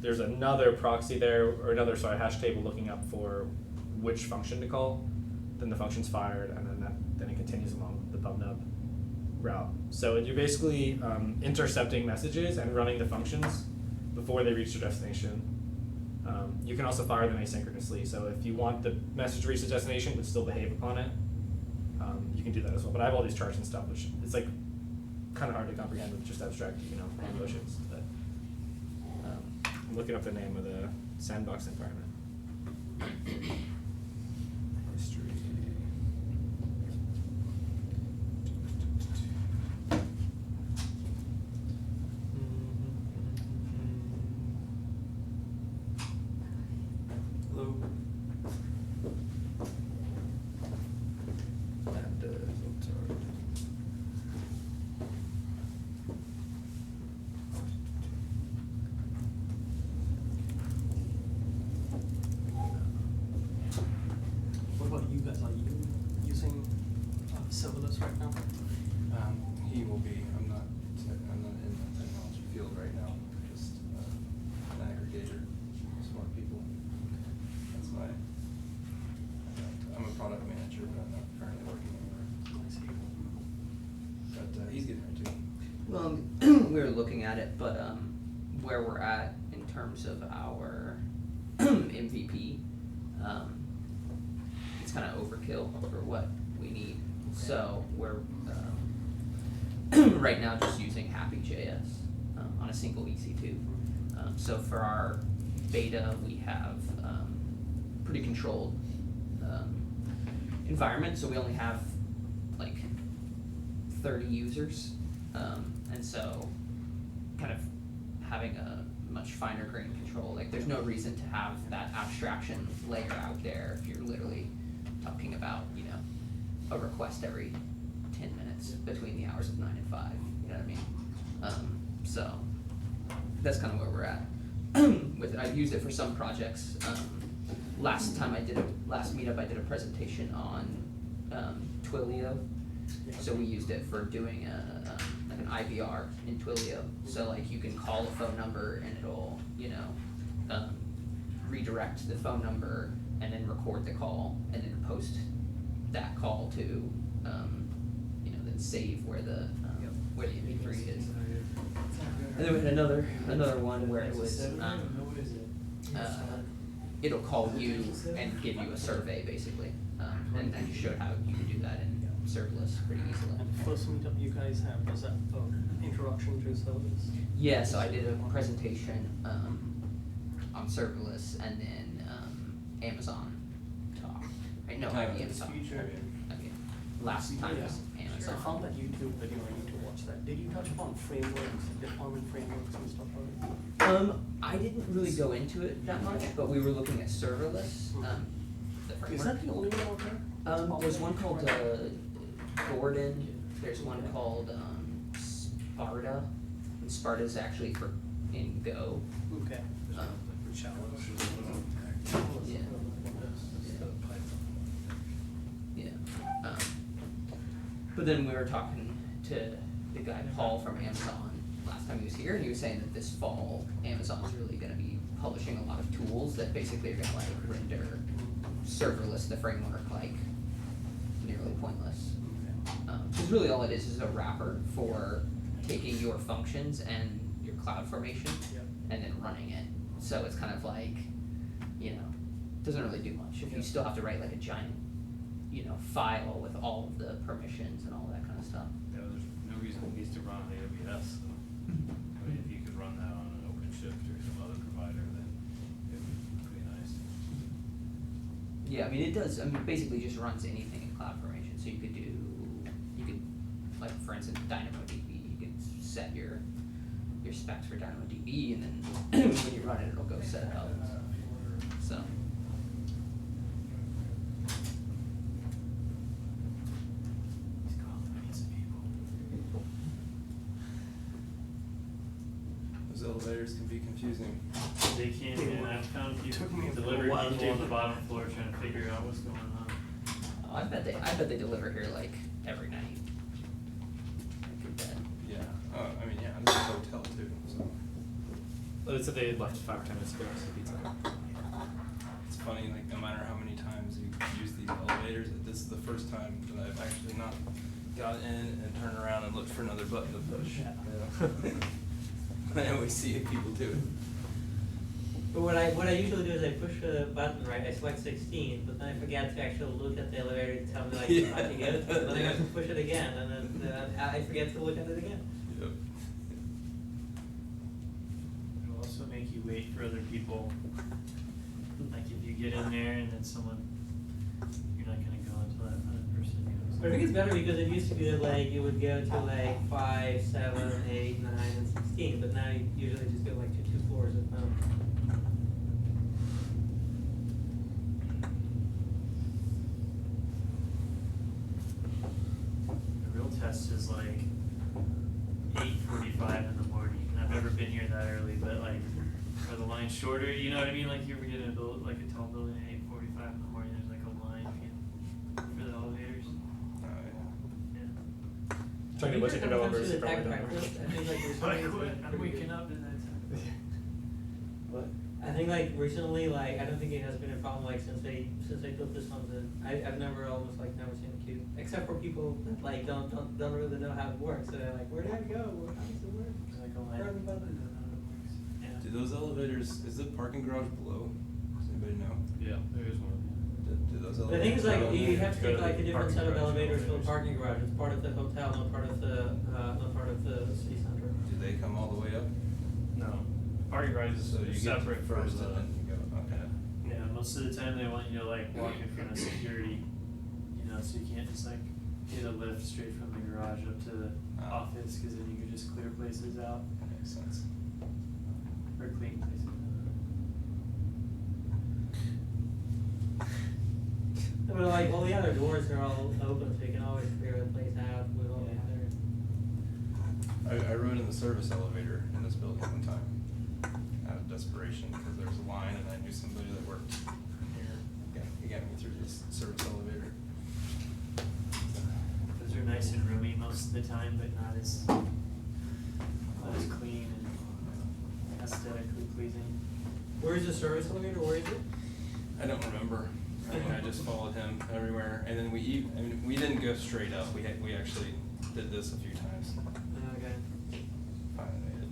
there's another proxy there, or another hash table looking up for which function to call. Then the function's fired, and then it continues along the PubNub route. So you're basically intercepting messages and running the functions before they reach their destination. You can also fire them asynchronously. So if you want the message to reach the destination but still behave upon it, you can do that as well. But I have all these charts and stuff, which it's like kind of hard to comprehend with just abstract, motions. But I'm looking up the name of the sandbox environment. History. Hello. What about you guys? Are you using serverless right now? He will be. I'm not in the technology field right now. Just an aggregator, smart people. That's my. I'm a product manager, but I'm not currently working anywhere. I see. But he's getting there too. Well, we were looking at it, but where we're at in terms of our MVP, it's kind of overkill for what we need. So we're right now just using Happy.js on a single EC2. So for our beta, we have pretty controlled environment. So we only have like 30 users, and so kind of having a much finer grain control. Like there's no reason to have that abstraction layer out there if you're literally talking about, a request every 10 minutes between the hours of 9 and 5, you know what I mean? So that's kind of where we're at with it. I've used it for some projects. Last meetup I did a presentation on Twilio. So we used it for doing like an IVR in Twilio. So like you can call a phone number and it'll, redirect the phone number and then record the call and then post that call to, then save where the MP3 is. And then we had another one where it was, it'll call you and give you a survey basically, and I just showed how you can do that in Serverless pretty easily. And first meetup you guys have, was that introduction to serverless? Yeah, so I did a presentation on Serverless and then Amazon talk. No, Amazon. Okay. Last time was Amazon. I found that YouTube video, I need to watch that. Did you touch upon frameworks, deployment frameworks and stuff like that? I didn't really go into it that much, but we were looking at Serverless, the framework. Is that the only one out there? There's one called Gordon. There's one called Sparta. And Sparta's actually in Go. Okay. Yeah. Yeah. But then we were talking to the guy Paul from Amazon last time he was here, and he was saying that this fall Amazon's really going to be publishing a lot of tools that basically are going to render serverless, the framework, nearly pointless. Because really all it is a wrapper for taking your functions and your cloud formation and then running it. So it's kind of doesn't really do much. If you still have to write a giant, file with all of the permissions and all that kind of stuff. Yeah, there's no reason it needs to run on AWS. So, I mean, if you could run that on an OpenShift or some other provider, then it would be pretty nice. Yeah, I mean it does. I mean basically just runs anything in CloudFormation. So you could for instance DynamoDB. You could set your specs for DynamoDB, and then when you run it, it'll go set it up. So. Those elevators can be confusing. They can, and I've found Took me people a delivery while people on to- the bottom floor trying to figure out what's going on. I bet they deliver here every night. I could bet. Yeah. I mean, yeah. I'm in a hotel too. So. They said they left 5 or 10 minutes ago, so pizza. It's funny, like, no matter how many times you use these elevators, this is the first time that I've actually not got in and turned around and looked for another button to push. I always see people do it. But what I usually do is I push a button, right, I select 16, but then I forget to actually look at the elevator to tell me like if I can get it, and then I have to push it again, and then I forget to look at it again. Yep. It'll also make you wait for other people. Like if you get in there and then someone, you're not gonna go until that other person goes. But I think it's better because it used to be that like you would go to like 5, 7, 8, 9, and 16, but now you usually just go like to 2 floors at home. The real test is like 8:45 in the morning. And I've never been here that early, but like, are the lines shorter? You know what I mean? Like you ever get in a like a tall building at 8:45 in the morning, there's like a line for the elevators. Oh, yeah. Yeah. Trying to budget developers. The probably tech don't. practice, I think like Like, recently it's been I'm pretty waking good. up in that time. What? I think like recently, like I don't think it has been a problem like since they built this one. I've never almost like never seen a queue, except for people that like don't really know how it works. So they're like, where do I go? How does it work? There's like a line. Where are the buttons? Yeah. Do those elevators, is the parking garage below? Does anybody know? Yeah, there is one. Do those The thing is elevators like go in you there? have to Go take to like a the different parking set of garage elevators for the elevators. parking garage. It's part of the hotel, not part of the city center. Do they come all the way up? No, parking garages So you are get separate from first the. and then you go, okay. Yeah, most of the time they want you to like walk in front of security, you know, so you can't just like get a lift straight from the garage up to the Ah. office, cause then you can just clear places out, That makes sense. or clean places out. But like all the other doors are all open, so you can always clear the place out with all the other. I rode in the service elevator in this building one time, out of desperation, because there was a line and I knew somebody that worked here. He got me through this service elevator. Those are nice and roomy most of the time, but not as clean and aesthetically pleasing. Where is the service elevator? Where is it? I don't remember. I mean, I just followed him everywhere, and then we didn't go straight up. We actually did this a few times. Okay. Finally made it.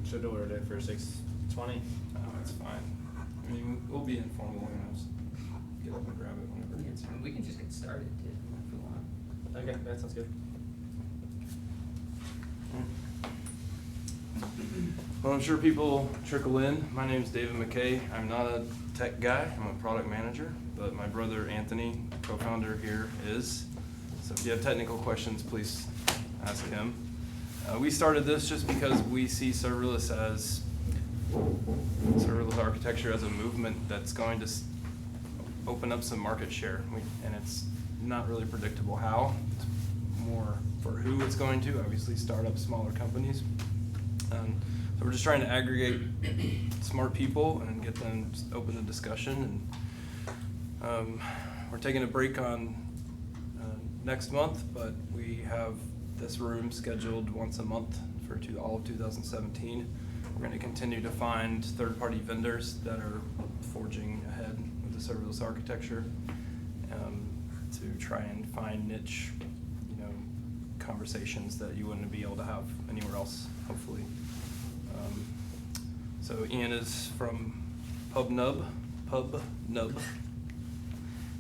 Should have ordered it for 6:20. Oh, it's fine. I mean, we'll be informal and I'll just get up and grab it whenever it gets here. We can just get started too, if we want. Okay, that sounds good. Well, I'm sure people trickle in. My name's David McKay. I'm not a tech guy. I'm a product manager, but my brother Anthony, co-founder here, is. So if you have technical questions, please ask him. We started this just because we see serverless architecture as a movement that's going to open up some market share, and it's not really predictable how. It's more for who it's going to. Obviously, startups, smaller companies. So we're just trying to aggregate smart people and get them open to discussion. And we're taking a break on next month, but we have this room scheduled once a month for all of 2017. We're going to continue to find third-party vendors that are forging ahead with the serverless architecture to try and find niche, conversations that you wouldn't be able to have anywhere else, hopefully. So Ian is from PubNub,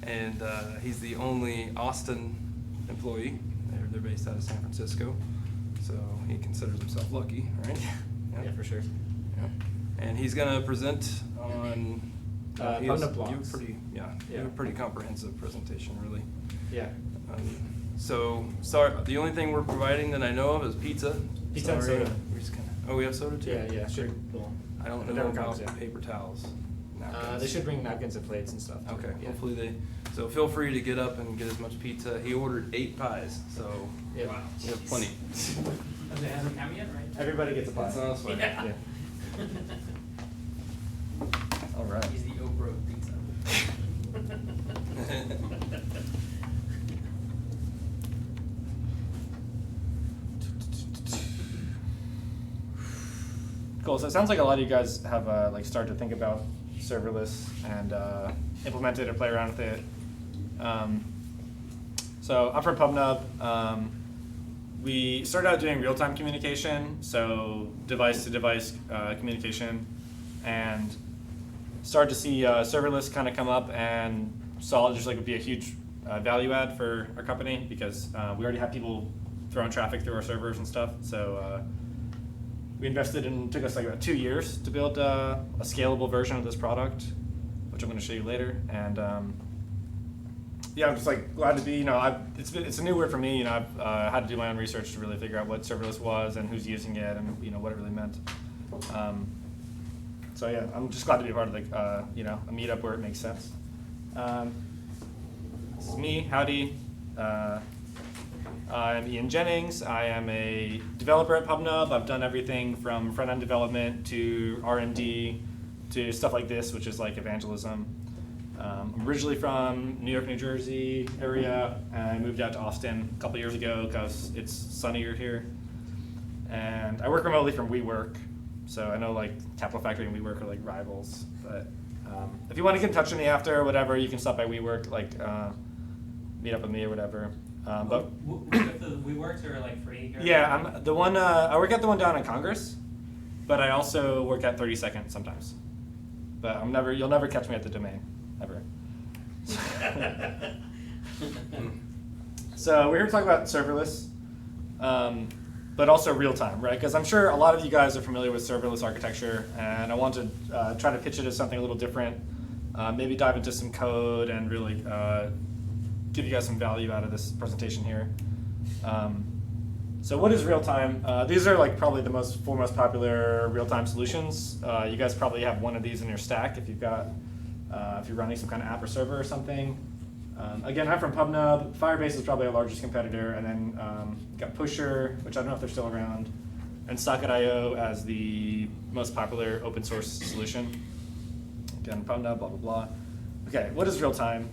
and he's the only Austin employee. They're based out of San Francisco, so he considers himself lucky, right? Yeah, for sure. Yeah. And he's gonna present on. He has- PubNub you have blogs. you have a pretty comprehensive presentation, really. Yeah. So, sorry, the only thing we're providing that I know of is pizza. Pizza and Sorry, soda. we're just oh, we have soda too? Yeah, sure. Cool. I don't know Whatever about comes, yeah. paper towels. They napkins. should bring napkins and plates and stuff. too. Okay, Yeah. hopefully so feel free to get up and get as much pizza. He ordered 8 pies, so Yeah. Wow. we have plenty. It hasn't come yet, right? Everybody gets a pie. It's on its way. Yeah. All right. He's the Oprah of pizza. Cool. So it sounds like a lot of you guys have like started to think about serverless and implement it or play around with it. So I'm from PubNub. We started out doing real-time communication, so device-to-device communication, and started to see serverless kind of come up, and saw it just like would be a huge value add for our company because we already have people throwing traffic through our servers and stuff. So we invested in, took us like about 2 years to build a scalable version of this product, which I'm going to show you later. And yeah, I'm just like glad to be, you know, it's a new word for me. You know, I've had to do my own research to really figure out what serverless was and who's using it and, you know, what it really meant. So yeah, I'm just glad to be a part of like, you know, a meetup where it makes sense. This is me, howdy. I'm Ian Jennings. I am a developer at PubNub. I've done everything from front-end development to R&D to stuff like this, which is like evangelism. I'm originally from New York, New Jersey area, and I moved out to Austin a couple years ago because it's sunnier here. And I work remotely from WeWork, so I know like Capital Factory and WeWork are like rivals. But if you want to get in touch with me after or whatever, you can stop by WeWork, like meet up with me or whatever. But We works are like free here? yeah, I'm the one. I work at the one down in Congress, but I also work at 30 Second sometimes. But you'll never catch me at the Domain, ever. So we're here to talk about serverless, but also real time, right? Because I'm sure a lot of you guys are familiar with serverless architecture, and I want to try to pitch it as something a little different. Maybe dive into some code and really give you guys some value out of this presentation here. So what is real-time? These are like probably the four most popular real-time solutions. You guys probably have one of these in your stack if you've got, if you're running some kind of app or server or something. Again, I'm from PubNub. Firebase is probably our largest competitor, and then got Pusher, which I don't know if they're still around, and Socket.io as the most popular open source solution. Again, PubNub, blah, blah, blah. Okay, what is real-time?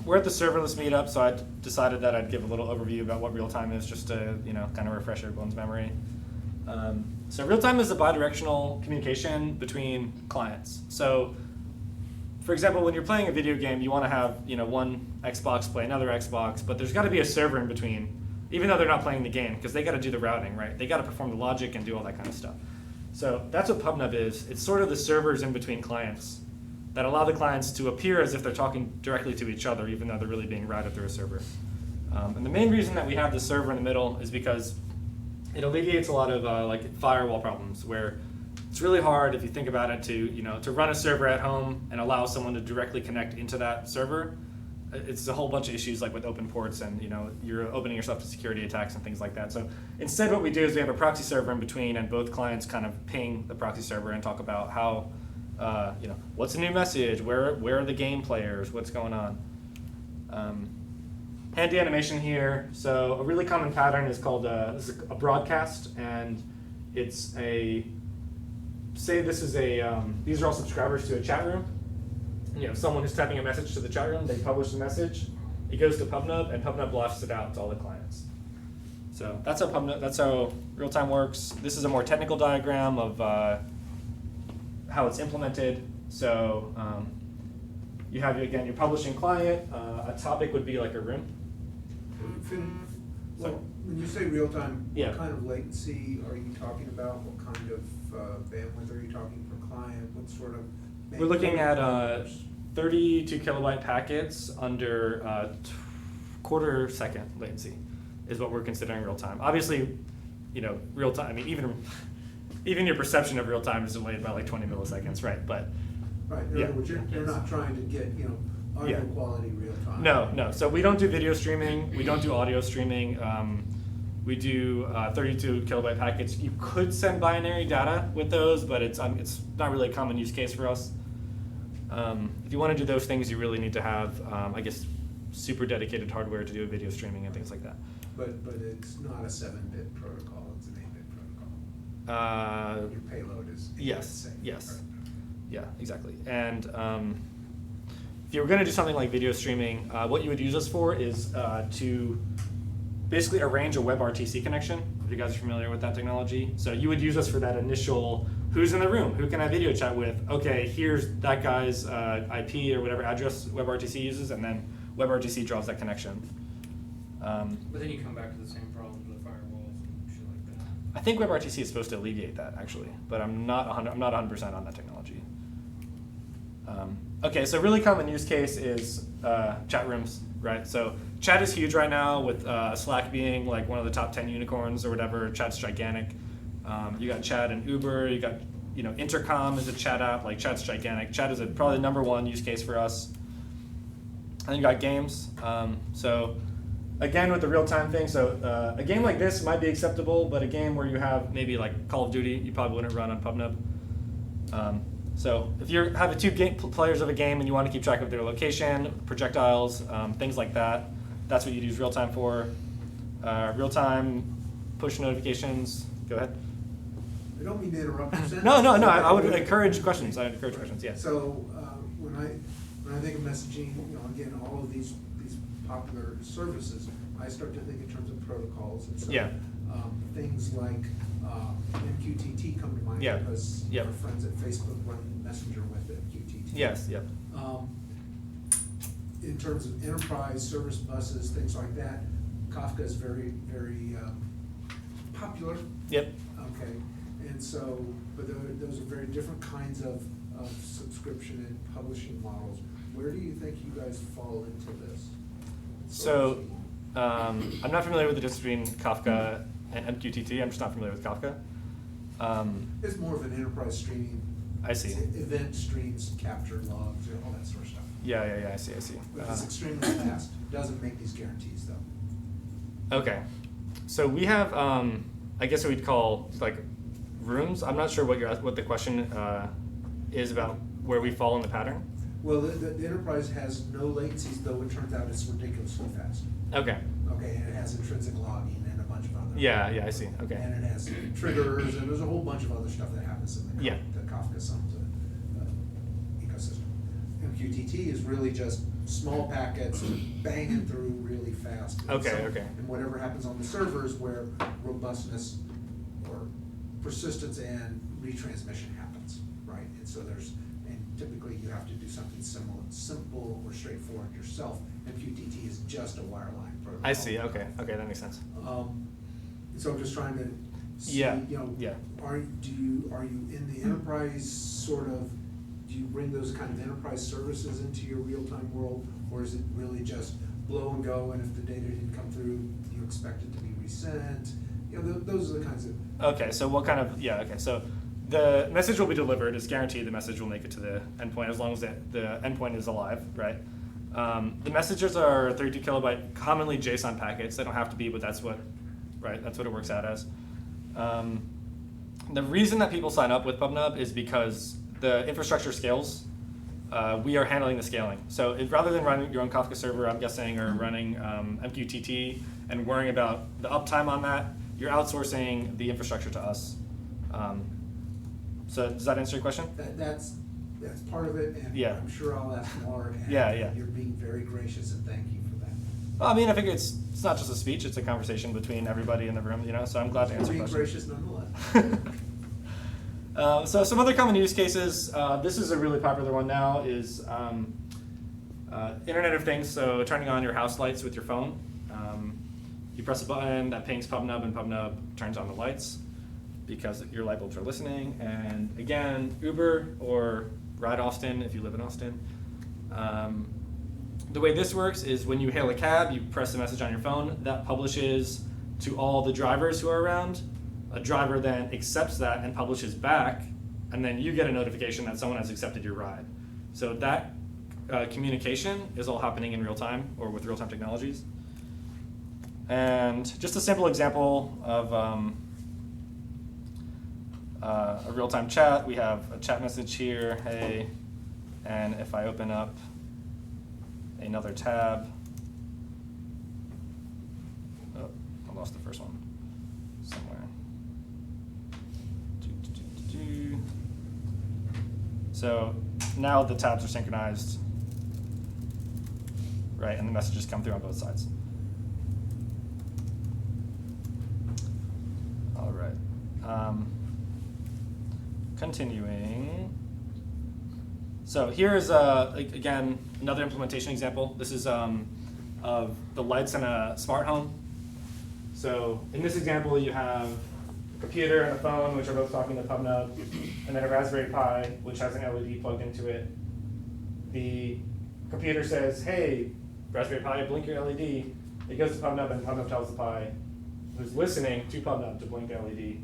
We're at the serverless meetup, so I decided that I'd give a little overview about what real-time is, just to kind of refresh everyone's memory. So real-time is a bidirectional communication between clients. So, for example, when you're playing a video game, you want to have one Xbox play another Xbox, but there's got to be a server in between, even though they're not playing the game, because they got to do the routing, right? They got to perform the logic and do all that kind of stuff. So that's what PubNub is. It's sort of the servers in between clients that allow the clients to appear as if they're talking directly to each other, even though they're really being routed through a server. And the main reason that we have the server in the middle is because it alleviates a lot of like firewall problems, where it's really hard, if you think about it, to run a server at home and allow someone to directly connect into that server. It's a whole bunch of issues like with open ports, and you're opening yourself to security attacks and things like that. So instead, what we do is we have a proxy server in between, and both clients kind of ping the proxy server and talk about how. What's a new message? Where are the game players? What's going on? Handy animation here. So a really common pattern is called this is a broadcast, and it's these are all subscribers to a chat room. Someone who's typing a message to the chat room, they publish the message. It goes to PubNub, and PubNub blasts it out to all the clients. So that's how real-time works. This is a more technical diagram of how it's implemented. So you have, again, your publishing client. A topic would be like a room. Well, when you say real time, Yeah. what kind of latency are you talking about? What kind of bandwidth are you talking per client? What sort of? We're looking at 32 kilobyte packets under quarter second latency is what we're considering real time. Obviously, real time. I mean, even your perception of real time is delayed by like 20 milliseconds, right? But right. In other words, you're not trying to get audio quality real time. No. So we don't do video streaming. We don't do audio streaming. We do 32 kilobyte packets. You could send binary data with those, but it's not really a common use case for us. If you want to do those things, you really need to have, I guess, super dedicated hardware to do video streaming and things like that. But it's not a 7-bit protocol. It's an 8-bit protocol. Your payload is Yes. right? Yeah, exactly. And if you were going to do something like video streaming, what you would use us for is to basically arrange a WebRTC connection, if you guys are familiar with that technology. So you would use us for that initial, who's in the room, who can I video chat with? Okay, here's that guy's IP or whatever address WebRTC uses, and then WebRTC draws that connection. But then you come back to the same problems with firewalls and shit like that. I think WebRTC is supposed to alleviate that actually, but I'm not 100% on that technology. Okay, so really common use case is chat rooms, right? So chat is huge right now with Slack being like one of the top 10 unicorns or whatever. Chat's gigantic. You got chat and Uber. You got, Intercom is a chat app. Like chat's gigantic. Chat is probably the #1 use case for us. And then you got games. So again with the real-time thing, so a game like this might be acceptable, but a game where you have maybe like Call of Duty, you probably wouldn't run on PubNub. So if you have two players of a game and you want to keep track of their location, projectiles, things like that, that's what you'd use real-time for. Real-time push notifications. Go ahead. I don't mean to interrupt your sentence. No. I would encourage questions. I'd encourage questions. Yeah. So when I think of messaging, again, all of these popular services, I start to think in terms of protocols. And so, Yeah. Things like MQTT come to mind Yeah. because Yep. our friends at Facebook run Messenger with MQTT. Yes. Yep. In terms of enterprise service buses, things like that, Kafka is very, very popular. Yep. Okay, and so, but those are very different kinds of subscription and publishing models. Where do you think you guys fall into this? So I'm not familiar with the difference between Kafka and MQTT. I'm just not familiar with Kafka. It's more of an enterprise streaming. I see. Event streams, capture logs, all that sort of stuff. Yeah. I see. But it's extremely fast. Doesn't make these guarantees though. Okay. So we have, I guess what we'd call like rooms. I'm not sure what the question is about where we fall in the pattern. Well, the enterprise has no latencies, though it turns out it's ridiculously fast. Okay. Okay, and it has intrinsic logging and a bunch of other. Yeah, I see. Okay. And it has triggers, and there's a whole bunch of other stuff that happens in the Kafka Suns ecosystem. MQTT is really just small packets banging through really fast. Okay. And whatever happens on the server is where robustness or persistence and retransmission happens, right? And so typically you have to do something simple or straightforward yourself. MQTT is just a wireline protocol. I see. Okay, that makes sense. So I'm just trying to see, Yeah. Are you in the enterprise sort of, do you bring those kind of enterprise services into your real-time world, or is it really just blow and go, and if the data didn't come through, you expect it to be resent? Those are the kinds of. Okay, so what kind of, okay, so the message will be delivered. It's guaranteed the message will make it to the endpoint as long as the endpoint is alive, right? The messages are 32 kilobyte, commonly JSON packets. They don't have to be, but that's what it works out as. The reason that people sign up with PubNub is because the infrastructure scales. We are handling the scaling. So rather than running your own Kafka server, I'm guessing, or running MQTT and worrying about the uptime on that, you're outsourcing the infrastructure to us. So does that answer your question? That's part of it, and I'm sure I'll ask more. And you're being very gracious, and thank you for that. Well, I mean, I think it's not just a speech; it's a conversation between everybody in the room. So I'm glad to answer your question. Being gracious nonetheless. So some other common use cases. This is a really popular one now. Is Internet of Things. So turning on your house lights with your phone. You press a button that pings PubNub, and PubNub turns on the lights, because your light bulbs are listening. And again, Uber or Ride Austin if you live in Austin. The way this works is when you hail a cab, you press a message on your phone, that publishes to all the drivers who are around. A driver then accepts that and publishes back, and then you get a notification that someone has accepted your ride. So that communication is all happening in real time or with real-time technologies. And just a simple example of a real-time chat. We have a chat message here, hey, and if I open up another tab, oh, I lost the first one somewhere. So now the tabs are synchronized, right, and the messages come through on both sides. Continuing. So here is again another implementation example. This is of the lights in a smart home. So in this example, you have a computer and a phone, which are both talking to PubNub, and then a Raspberry Pi, which has an LED plugged into it. The computer says, "Hey, Raspberry Pi, blink your LED." It goes to PubNub, and PubNub tells the Pi, who's listening to PubNub, to blink the LED.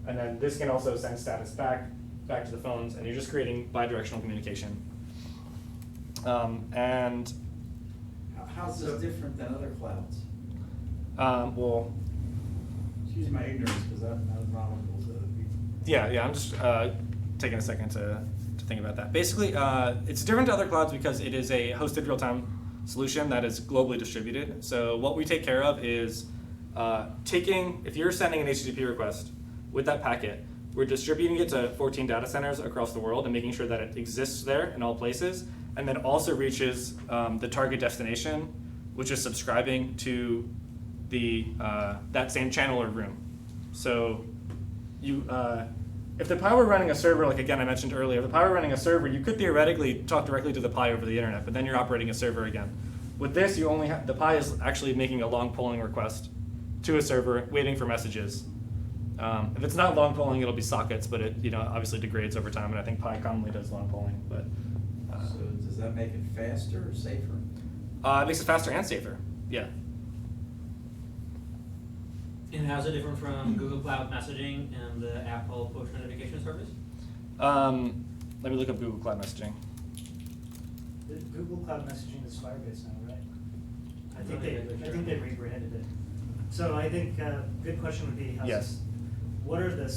And then this can also send status back to the phones, and you're just creating bidirectional communication. And How's this different than other clouds? well, Excuse my ignorance, because I'm not knowledgeable to other people. yeah, I'm just taking a second to think about that. Basically, it's different to other clouds because it is a hosted real-time solution that is globally distributed. So what we take care of is if you're sending an HTTP request with that packet, we're distributing it to 14 data centers across the world and making sure that it exists there in all places, and then also reaches the target destination, which is subscribing to the that same channel or room. So you, if the Pi were running a server, like again I mentioned earlier, if the Pi were running a server, you could theoretically talk directly to the Pi over the internet, but then you're operating a server again. With this, you only have, the Pi is actually making a long polling request to a server, waiting for messages. If it's not long polling, it'll be sockets, but it obviously degrades over time, and I think Pi commonly does long polling. But So does that make it faster or safer? it makes it faster and safer. Yeah. And how's it different from Google Cloud Messaging and the Apple Push Notification Service? Let me look up Google Cloud Messaging. The Google Cloud Messaging is Firebase now, right? I I'm think not really sure. they rebranded it. So I think good question would be Yes. What are the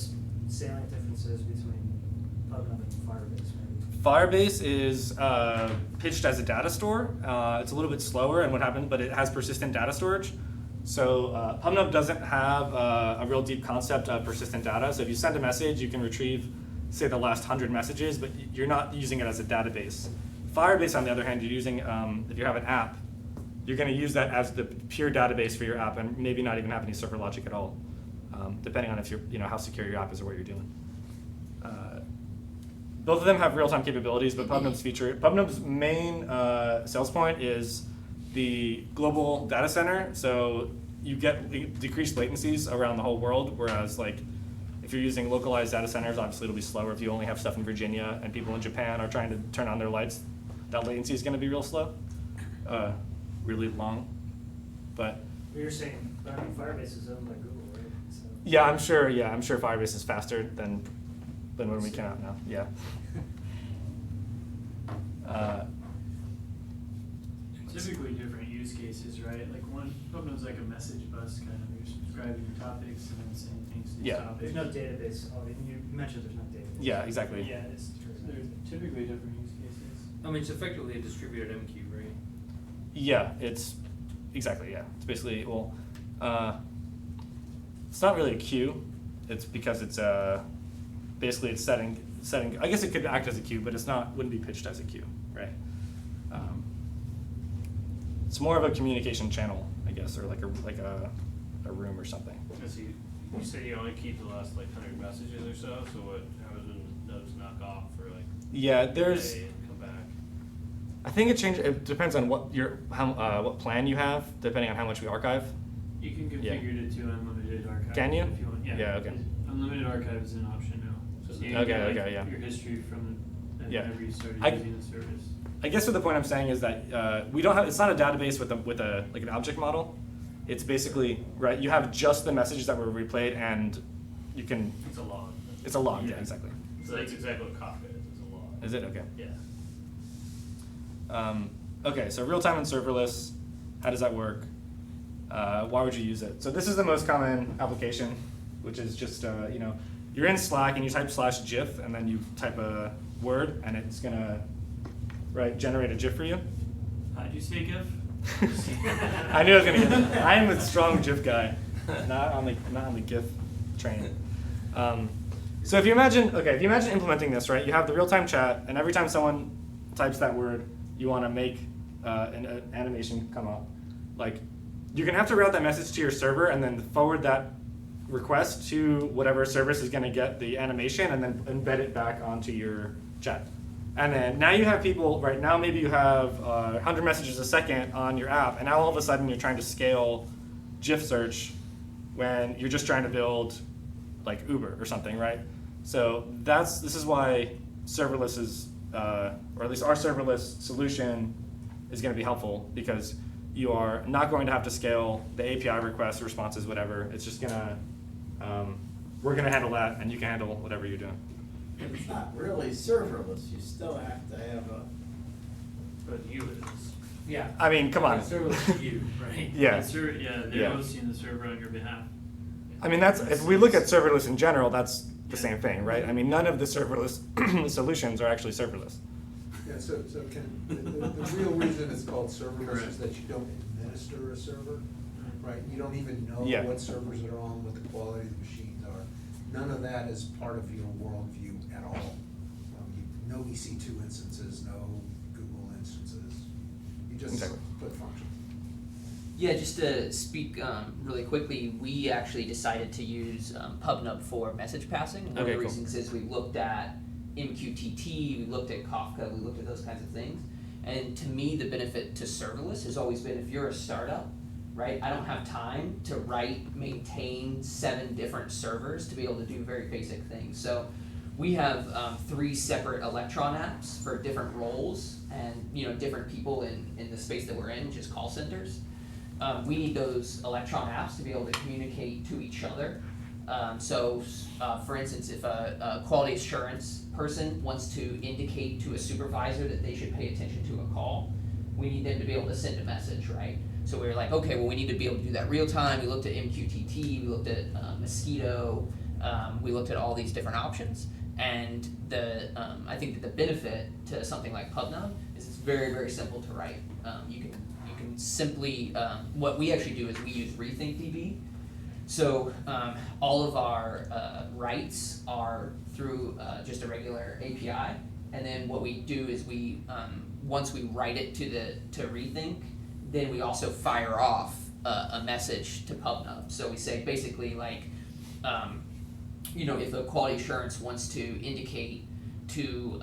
salient differences between PubNub and Firebase? Maybe? Firebase is pitched as a data store. It's a little bit slower, and what happened, but it has persistent data storage. So PubNub doesn't have a real deep concept of persistent data. So if you send a message, you can retrieve, say, the last 100 messages, but you're not using it as a database. Firebase, on the other hand, you're using, if you have an app, you're going to use that as the pure database for your app, and maybe not even have any server logic at all, depending on if how secure your app is or what you're doing. Both of them have real-time capabilities, but PubNub's main sales point is the global data center. So you get decreased latencies around the whole world, whereas like if you're using localized data centers, obviously it'll be slower. If you only have stuff in Virginia and people in Japan are trying to turn on their lights, that latency is going to be real slow, really long. But You're saying, I mean, Firebase is owned by Google, right? So. yeah, I'm sure Firebase is faster than when we came out now. Yeah. Typically different use cases, right? Like one, PubNub's like a message bus kind of, you're subscribing to topics and then sending things to these Yeah. topics. There's no database. Oh, you mentioned there's no database. Yeah, exactly. Yeah, it's true. There's typically different use cases. I mean, it's effectively a distributed MQ, right? Yeah, it's exactly, yeah. It's basically, it's not really a queue. It's because it's basically it's setting. I guess it could act as a queue, but wouldn't be pitched as a queue, right? It's more of a communication channel, I guess, or like a room or something. So you say you only keep the last like 100 messages or so. So how does those knock off for like? Yeah, a there's. day and come back. I think it changes. It depends on what what plan you have, depending on how much we archive. You can Yeah. configure it to unlimited archive. Can you? If you want, yeah. Yeah, okay. Unlimited archive is an option now. So you Okay, get, like, okay, yeah. your history from Yeah. whenever you started I- using the service. I guess what the point I'm saying is that we don't have. It's not a database with a like an object model. It's basically right. You have just the messages that were replayed, and you can. It's a log. It's a log. Yeah, exactly. So that's exactly what Kafka is. It's a log. Is it okay? Yeah. Okay, so real-time and serverless, how does that work? Why would you use it? So this is the most common application, which is just, you're in Slack and you type /GIF and then you type a word and it's gonna, generate a GIF for you. How'd you say GIF? I knew I was gonna get that. I am a strong GIF guy, not on the GIF train. So if you imagine implementing this, right? You have the real-time chat, and every time someone types that word, you want to make an animation come up. Like, you're gonna have to route that message to your server and then forward that request to whatever service is going to get the animation and then embed it back onto your chat. And then now you have people, right now maybe you have 100 messages a second on your app, and now all of a sudden you're trying to scale GIF search when you're just trying to build like Uber or something, right? So this is why serverless is, or at least our serverless solution is going to be helpful, because you are not going to have to scale the API requests, responses, whatever. It's just gonna, we're gonna handle that, and you can handle whatever you're doing. It's not really serverless, you still have to have a. But you is. Yeah. I mean, come on. It's serverless to you, right? Yeah. They're Yeah. hosting the server on your behalf. I mean, if we look at serverless in general, that's the same thing, right? I mean, none of the serverless solutions are actually serverless. Yeah, so Ken, the real reason it's called serverless is that you don't administer a server, right? You don't even know Yeah. what servers are on, what the quality of the machines are. None of that is part of your worldview at all. No EC2 instances, no Google instances. You just Exactly. put functions. Yeah, just to speak really quickly, we actually decided to use PubNub for message passing. One of Okay, the cool. reasons is we looked at MQTT, we looked at Kafka, we looked at those kinds of things. And to me, the benefit to serverless has always been, if you're a startup, right, I don't have time to maintain 7 different servers to be able to do very basic things. So we have 3 separate Electron apps for different roles and different people in the space that we're in, which is call centers. We need those Electron apps to be able to communicate to each other. For instance, if a quality assurance person wants to indicate to a supervisor that they should pay attention to a call, we need them to be able to send a message, right? So we were like, okay, well, we need to be able to do that real time. We looked at MQTT, we looked at Mosquito, we looked at all these different options. And I think that the benefit to something like PubNub is it's very, very simple to write. You can simply, what we actually do is we use RethinkDB. So all of our writes are through just a regular API, and then what we do is we once we write it to Rethink, then we also fire off a message to PubNub. So we say basically like, if a quality assurance wants to indicate to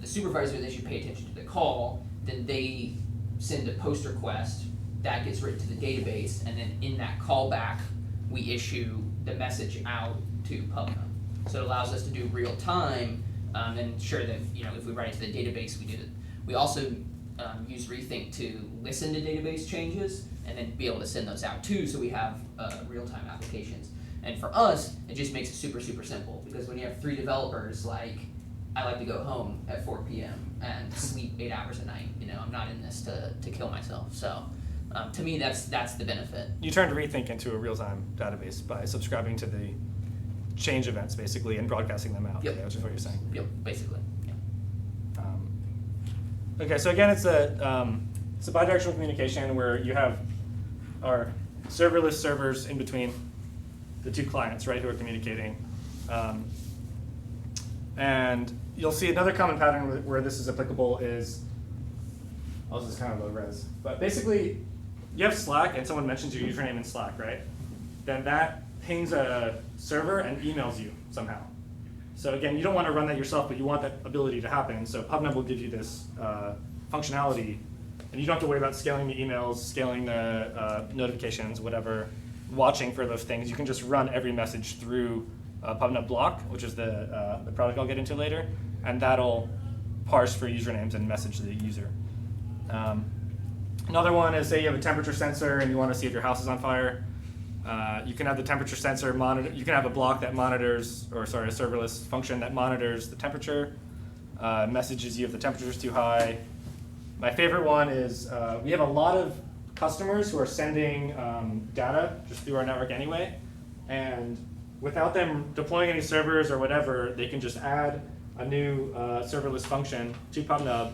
the supervisor they should pay attention to the call, then they send a post request that gets written to the database, and then in that callback we issue the message out to PubNub. So it allows us to do real time and ensure that if we write it to the database, we do it. We also use Rethink to listen to database changes and then be able to send those out too, so we have real time applications. And for us, it just makes it super, super simple, because when you have 3 developers, like I like to go home at 4 p.m. and sleep 8 hours a night. I'm not in this to kill myself. So to me, that's the benefit. You turned Rethink into a real-time database by subscribing to the change events, basically, and broadcasting them out. Yep. Yeah, which is what you're saying. Yep, basically. Yeah. Okay, so again, it's a bidirectional communication where you have our serverless servers in between the 2 clients, right, who are communicating. And you'll see another common pattern where this is applicable is, this is kind of low res, but basically you have Slack and someone mentions your username in Slack, right? Then that pings a server and emails you somehow. So again, you don't want to run that yourself, but you want that ability to happen. So PubNub will give you this functionality, and you don't have to worry about scaling the emails, scaling the notifications, whatever, watching for those things. You can just run every message through PubNub block, which is the product I'll get into later, and that'll parse for usernames and message the user. Another one is, say you have a temperature sensor and you want to see if your house is on fire. You can have the temperature sensor monitor. You can have a block that monitors, a serverless function that monitors the temperature, messages you if the temperature is too high. My favorite one is we have a lot of customers who are sending data just through our network anyway, and without them deploying any servers or whatever, they can just add a new serverless function to PubNub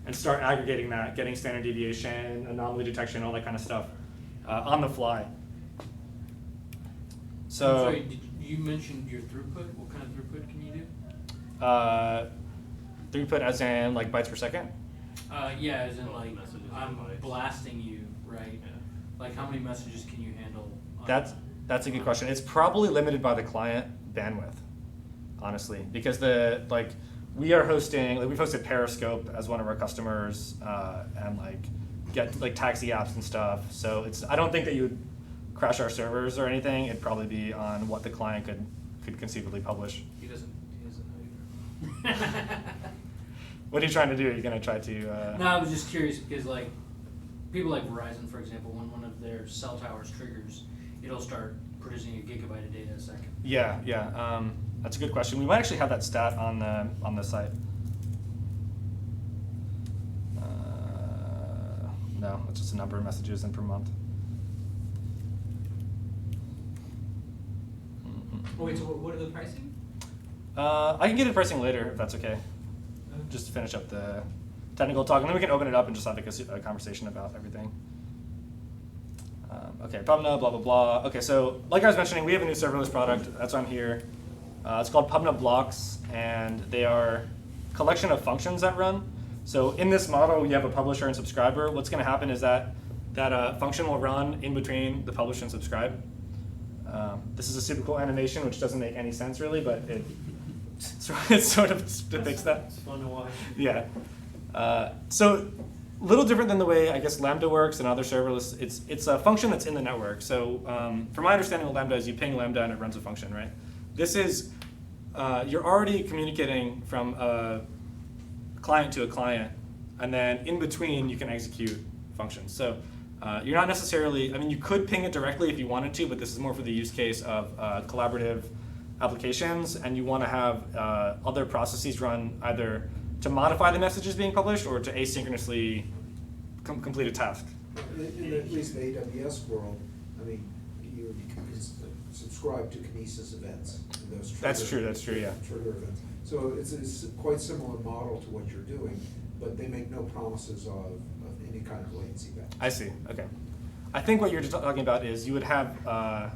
and start aggregating that, getting standard deviation, anomaly detection, all that kind of stuff on the fly. So, I'm sorry, you mentioned your throughput. What kind of throughput can you do? Throughput as in like bytes per second? Yeah, as in like Messages I'm and bytes. blasting you, right? Yeah. Like how many messages can you handle? That's That's a good question. It's probably limited by the client bandwidth, honestly, because we are hosting, we've hosted Periscope as one of our customers, and get taxi apps and stuff. So I don't think that you would crash our servers or anything. It'd probably be on what the client could conceivably publish. He doesn't know either. What are you trying to do? Are you gonna try to? No, I was just curious because people like Verizon, for example, when one of their cell towers triggers, it'll start producing a gigabyte of data a second. Yeah. That's a good question. We might actually have that stat on the site. No, it's just a number of messages in per month. Oh, wait, so what are the pricing? I can get the pricing later if that's okay. Just to finish up the technical talk, and then we can open it up and just have a conversation about everything. Okay, PubNub, blah, blah, blah. Okay, so like I was mentioning, we have a new serverless product. That's why I'm here. It's called PubNub Blocks, and they are a collection of functions that run. So in this model, you have a publisher and subscriber. What's going to happen is that function will run in between the publish and subscribe. This is a super cool animation, which doesn't make any sense really, but it sort of depicts that. It's fun to watch. Yeah. So a little different than the way I guess Lambda works and other serverless. It's a function that's in the network. So from my understanding of Lambda is you ping Lambda and it runs a function, right? This is, you're already communicating from a client to a client, and then in between you can execute functions. So you're not necessarily, you could ping it directly if you wanted to, but this is more for the use case of collaborative applications, and you want to have other processes run either to modify the messages being published or to asynchronously complete a task. In at least the AWS world, you can subscribe to Kinesis events. And those That's true, yeah. Trigger events. So it's quite similar model to what you're doing, but they make no promises of any kind of latency back. I see, okay. I think what you're talking about is you would have,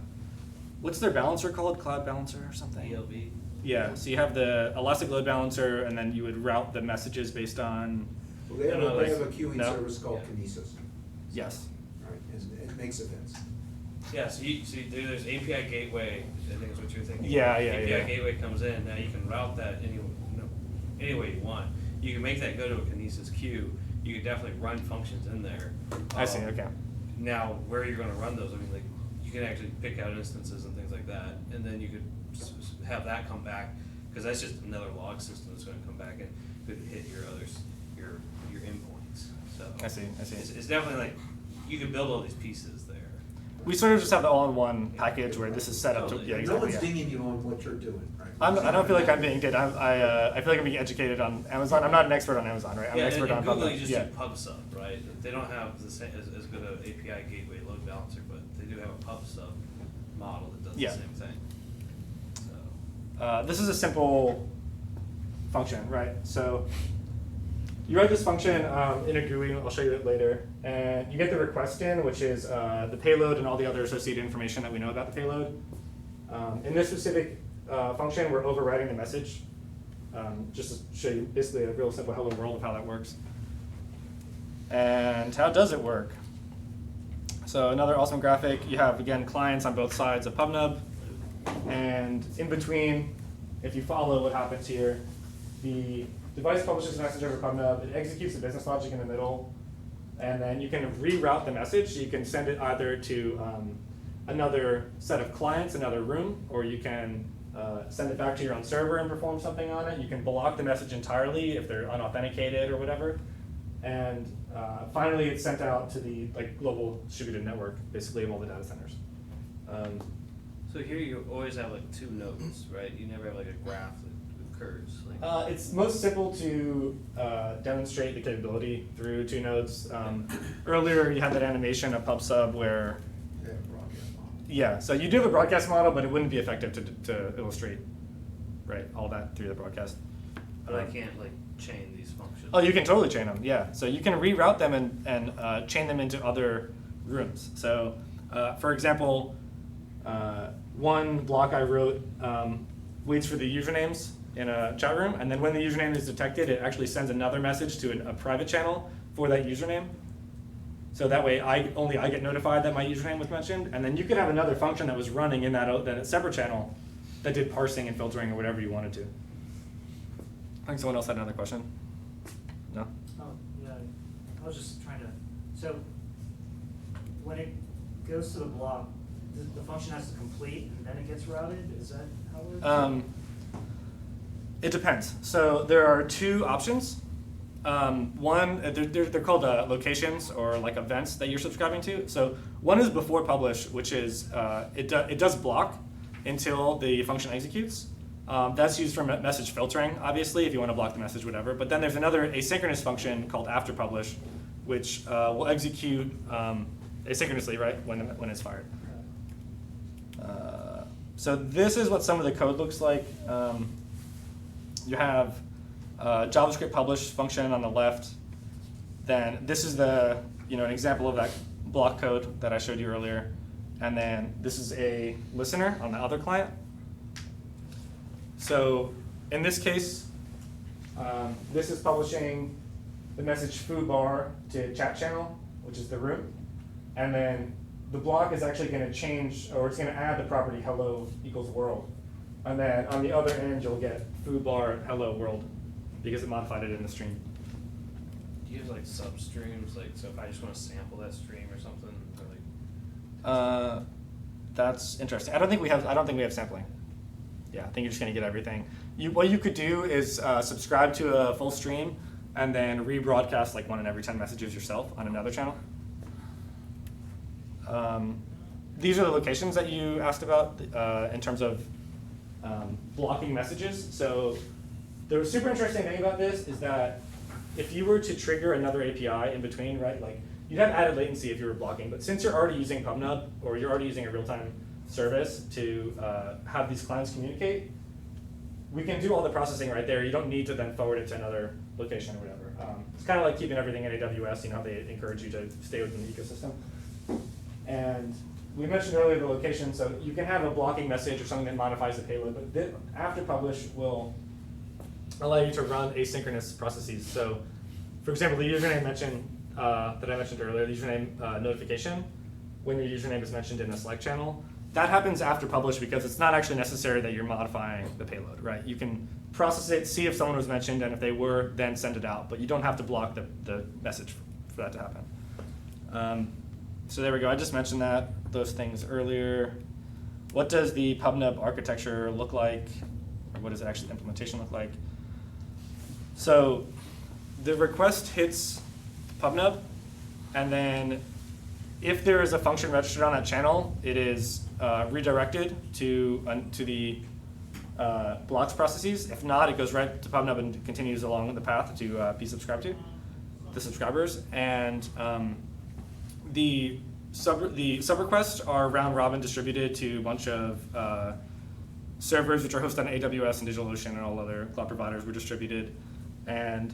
what's their balancer called? Cloud balancer or something? ELB. Yeah, so you have the Elastic Load Balancer, and then you would route the messages based on. Well, they have a queuing No? service called Kinesis, Yes. right? And it makes events. Yeah, so there's API gateway, I think is what you're thinking. Yeah. API gateway comes in, now you can route that any way you want. You can make that go to a Kinesis queue. You can definitely run functions in there. I see, okay. Now, where you're gonna run those, you can actually pick out instances and things like that, and then you could have that come back, because that's just another log system that's gonna come back and could hit your endpoints, so. I see. It's definitely you can build all these pieces there. We sort of just have the all-in-one package where this is set up to, yeah, No exactly. one's Yeah. dinging you on what you're doing, right? I don't feel like I'm being did. I feel like I'm being educated on Amazon. I'm not an expert on Amazon, right? I'm an expert and on Google, PubNub. you just Yeah. do PubSub, right? They don't have the same as good an API gateway load balancer, but they do have a PubSub model that does Yeah. the same thing. So. This is a simple function, right? So you write this function in a GUI, I'll show you it later, and you get the request in, which is the payload and all the other associated information that we know about the payload. In this specific function, we're overriding the message, just to show you basically a real simple hello world of how that works. And how does it work? So another awesome graphic, you have, again, clients on both sides of PubNub, and in between, if you follow what happens here, the device publishes a message over PubNub, it executes the business logic in the middle, and then you can reroute the message, so you can send it either to another set of clients, another room, or you can send it back to your own server and perform something on it. You can block the message entirely if they're unauthenticated or whatever. And finally, it's sent out to the global distributed network, basically, of all the data centers. So here you always have two nodes, right? You never have a graph that occurs. It's most simple to demonstrate the capability through two nodes. Earlier, you had that animation of PubSub where, Yeah, broadcast model. yeah, so you do have a broadcast model, but it wouldn't be effective to illustrate, right, all that through the broadcast. But I can't chain these functions. Oh, you can totally chain them, yeah. So you can reroute them and chain them into other rooms. So, for example, one block I wrote waits for the usernames in a chat room, and then when the username is detected, it actually sends another message to a private channel for that username. So that way, only I get notified that my username was mentioned, and then you could have another function that was running in that separate channel that did parsing and filtering or whatever you wanted to. I think someone else had another question. No? Oh, yeah, I was just trying to, so when it goes to the block, the function has to complete and then it gets routed? Is that how it works? It depends. So there are two options. One, they're called locations or like events that you're subscribing to. So one is before publish, which is it does block until the function executes. That's used for message filtering, obviously, if you want to block the message, whatever. But then there's another asynchronous function called after publish, which will execute asynchronously, right, when it's fired. So this is what some of the code looks like. You have JavaScript publish function on the left. Then this is an example of that block code that I showed you earlier. And then this is a listener on the other client. So in this case, this is publishing the message foo bar to chat channel, which is the room. And then the block is actually going to change, or it's going to add the property hello equals world. And then on the other end, you'll get foo bar hello world because it modified it in the stream. Do you have like substreams? Like, so if I just want to sample that stream or something, or like. That's interesting. I don't think we have sampling. Yeah, I think you're just going to get everything. What you could do is subscribe to a full stream and then rebroadcast like 1 in every 10 messages yourself on another channel. These are the locations that you asked about in terms of blocking messages. So the super interesting thing about this is that if you were to trigger another API in between, right, like you'd have added latency if you were blocking, but since you're already using PubNub or you're already using a real-time service to have these clients communicate, we can do all the processing right there. You don't need to then forward it to another location or whatever. It's kind of like keeping everything in AWS, you know, they encourage you to stay within the ecosystem. And we mentioned earlier the location, so you can have a blocking message or something that modifies the payload, but after publish will allow you to run asynchronous processes. So for example, the username that I mentioned earlier, the username notification, when your username is mentioned in a Slack channel, that happens after publish because it's not actually necessary that you're modifying the payload, right? You can process it, see if someone was mentioned, and if they were, then send it out. But you don't have to block the message for that to happen. So there we go. I just mentioned those things earlier. What does the PubNub architecture look like? Or what does actually implementation look like? So the request hits PubNub, and then if there is a function registered on that channel, it is redirected to the blocks processes. If not, it goes right to PubNub and continues along the path to be subscribed to the subscribers. And the sub requests are round robin distributed to a bunch of servers which are hosted on AWS and DigitalOcean and all other cloud providers were distributed. And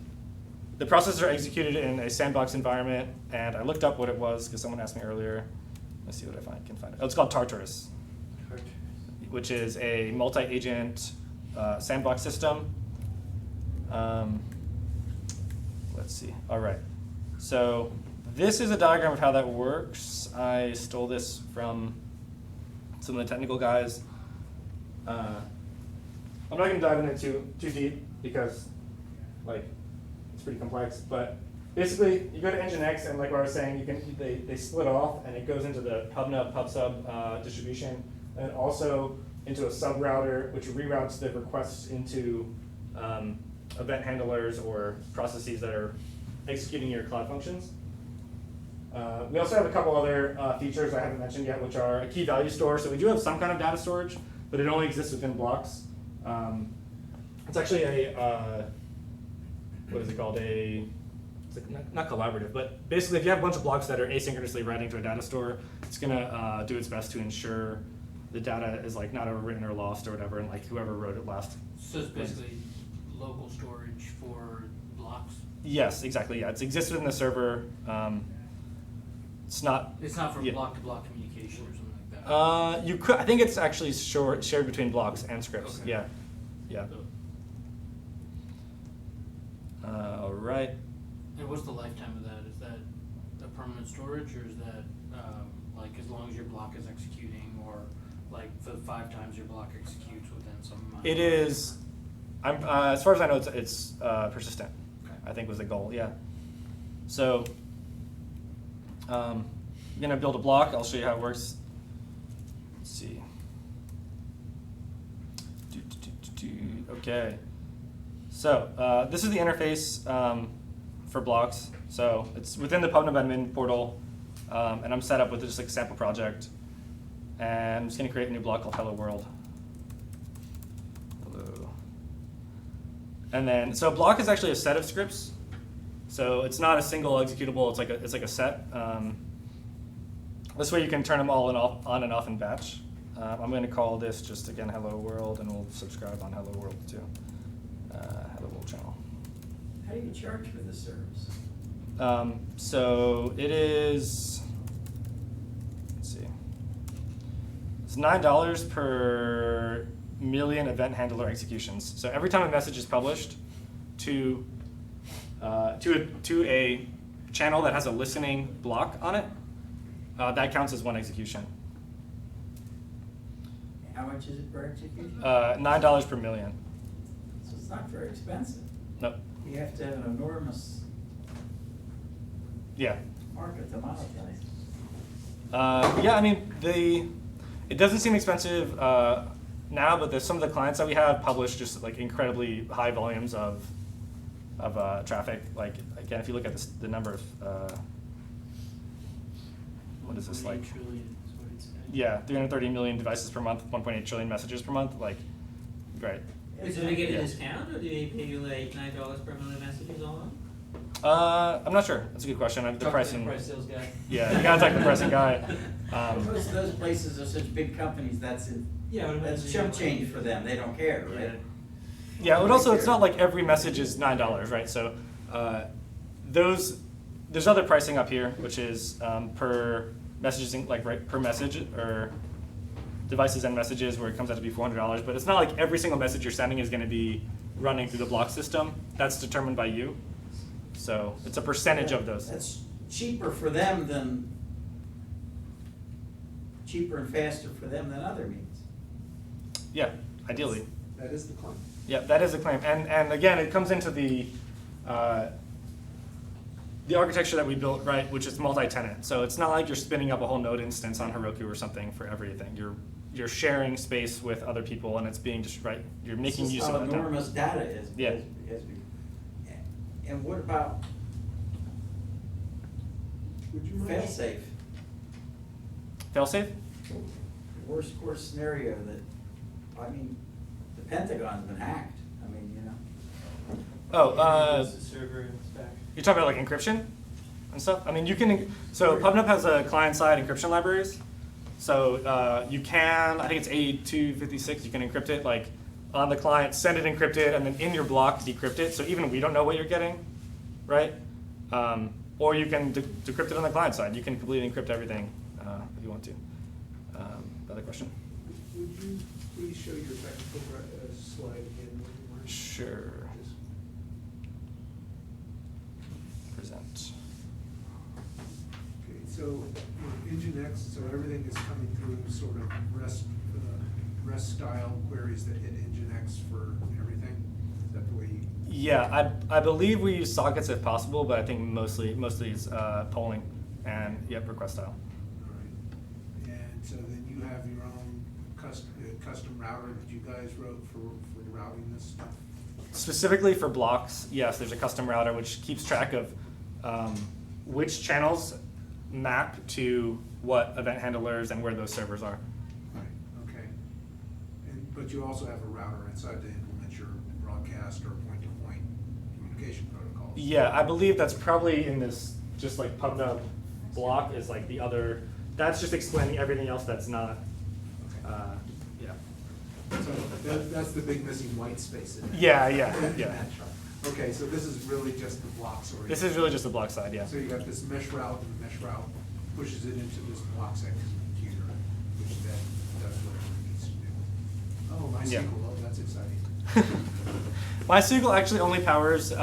the processes are executed in a sandbox environment, and I looked up what it was because someone asked me earlier. Let's see what I can find. Oh, it's called Tartarus, which is a multi-agent sandbox system. Let's see. All right. So this is a diagram of how that works. I stole this from some of the technical guys. I'm not going to dive into it too deep because, like, it's pretty complex. But basically, you go to Nginx, and like what I was saying, they split off, and it goes into the PubNub PubSub distribution, and also into a sub router, which reroutes the requests into event handlers or processes that are executing your cloud functions. We also have a couple other features I haven't mentioned yet, which are a key value store. So we do have some kind of data storage, but it only exists within blocks. It's actually a, what is it called? It's like not collaborative, but basically if you have a bunch of blocks that are asynchronously writing to a data store, it's gonna do its best to ensure the data is like not overwritten or lost or whatever, and like whoever wrote it last. So it's basically local storage for blocks? Yes, exactly, yeah. It's existed in the server. It's not for block-to-block communication or something like that? You could. I think it's actually shared between blocks and scripts. Okay. Yeah. All right. And what's the lifetime of that? Is that permanent storage, or is that, like, as long as your block is executing, or like for 5 times your block executes within some amount? It is, as far as I know, it's persistent, Okay. I think was the goal, yeah. So, I'm gonna build a block, I'll show you how it works. Let's see. Okay. So, this is the interface for blocks. So, it's within the PubNub admin portal, and I'm set up with just like a sample project. And I'm just gonna create a new block called Hello World. Hello. And then, so a block is actually a set of scripts. So it's not a single executable, it's like a set. This way you can turn them all on and off in batch. I'm going to call this just again Hello World, and we'll subscribe on Hello World too. Hello World channel. How do you charge for this service? So it is, let's see, it's $9 per million event handler executions. So every time a message is published to a channel that has a listening block on it, that counts as one execution. How much is it per execution? $9 per million. So it's not very expensive. Nope. You have to have an enormous Yeah. market to monetize. Yeah, I mean, it doesn't seem expensive now, but some of the clients that we have publish just like incredibly high volumes of traffic. Like again, if you look at the number of what is this like? 1.8 trillion is what it's saying. Yeah, 330 million devices per month, 1.8 trillion messages per month. Like, great. Wait, do they get a Yeah. discount, or do they pay you like $9 per million messages on? I'm not sure. That's a good question. The Talk to the pricing. enterprise sales guy. Yeah, you gotta talk to the pricing guy. Most of those places are such big companies, that's chump change for them, they don't care, right? Yeah, but also it's not like every message is $9, right? So there's other pricing up here, which is per messaging, like right per message or devices and messages, where it comes out to be $400. But it's not like every single message you're sending is going to be running through the block system. That's determined by you. So it's a percentage of those. That's cheaper for them than, cheaper and faster for them than other means. Yeah, ideally. That is the claim. Yeah, that is a claim. And again, it comes into the architecture that we built, right, which is multi-tenant. So it's not like you're spinning up a whole node instance on Heroku or something for everything. You're sharing space with other people, and it's being just right. You're making use of how that. enormous data is. Yeah. And what about Would you mind? fail-safe? Fail-safe? Worst scenario that, I mean, the Pentagon's been hacked, I mean, you know. Oh, It's the server and it's back. you're talking about like encryption and stuff? I mean, you can, so PubNub has a client-side encryption libraries. So you can, I think it's A256, you can encrypt it like on the client, send it encrypted, and then in your block decrypt it. So even we don't know what you're getting, right? Or you can decrypt it on the client side. You can completely encrypt everything if you want to. Other question? Would you please show your technical slide again? would you mind? Sure. Just- Present. Okay, so Nginx, so everything is coming through sort of REST style queries that hit Nginx for everything? Is that the way you? Yeah, I believe we use sockets if possible, but I think mostly it's polling and request style. All right. And so then you have your own custom router that you guys wrote for routing this stuff? Specifically for blocks, yes, there's a custom router which keeps track of which channels map to what event handlers and where those servers are. Right, okay. But you also have a router inside to implement your broadcast or point-to-point communication protocols? Yeah, I believe that's probably in this, just like PubNub block is like the other, that's just explaining everything else that's not, yeah. So that's the big missing white space in there. Yeah. In that chart. Okay, so this is really just the blocks oriented. This is really just the block side, yeah. So you got this mesh route, and the mesh route pushes it into this block section computer, which then does whatever it needs to do. Oh, MySQL, Yeah. oh, that's exciting. MySQL actually only powers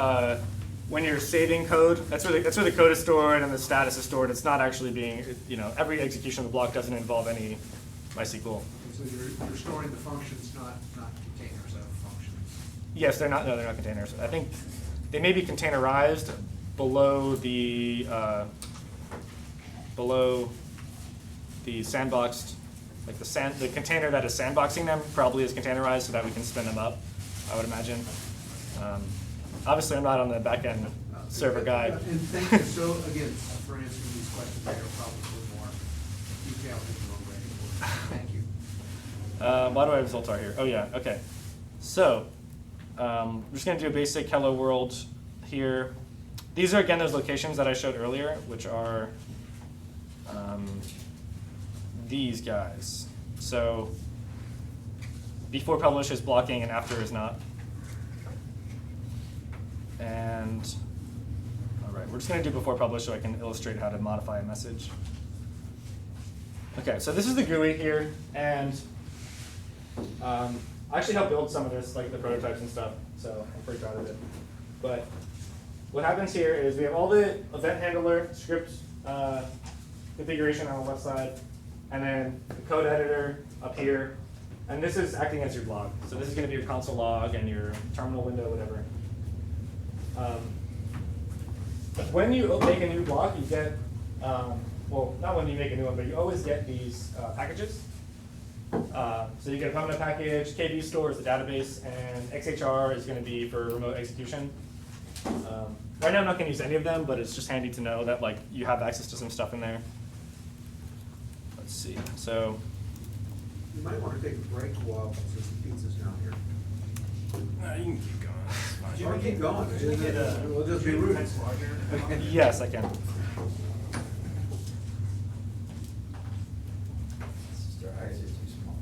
when you're saving code, that's where the code is stored and the status is stored. It's not actually being, every execution of the block doesn't involve any MySQL. So you're storing the functions, not containers of functions. Yes, they're not containers. I think they may be containerized below the sandboxed, like the container that is sandboxing them probably is containerized so that we can spin them up, I would imagine. Obviously, I'm not on the back-end server guy. And thank you so, again, for answering these questions. They are probably more detailed than you're already. Thank you. Why do I have Zoltar here? Oh yeah, okay. So, we're just gonna do a basic hello world here. These are again those locations that I showed earlier, which are these guys. So, before publish is blocking and after is not. And, all right, we're just gonna do before publish so I can illustrate how to modify a message. Okay, so this is the GUI here, and I actually helped build some of this, like the prototypes and stuff, so I'm pretty proud of it. But what happens here is we have all the event handler script configuration on the left side, and then the code editor up here, and this is acting as your log. So this is going to be your console log and your terminal window, whatever. When you make a new block, you get, well, not when you make a new one, but you always get these packages. So you get a PubNub package, KB store is the database, and XHR is going to be for remote execution. Right now I'm not going to use any of them, but it's just handy to know that you have access to some stuff in there. Let's see. So You might want to take a break while since the pizza's down here. No, you can keep going. Or keep going. We'll just be rude. yes, I can. Their eyes are too small.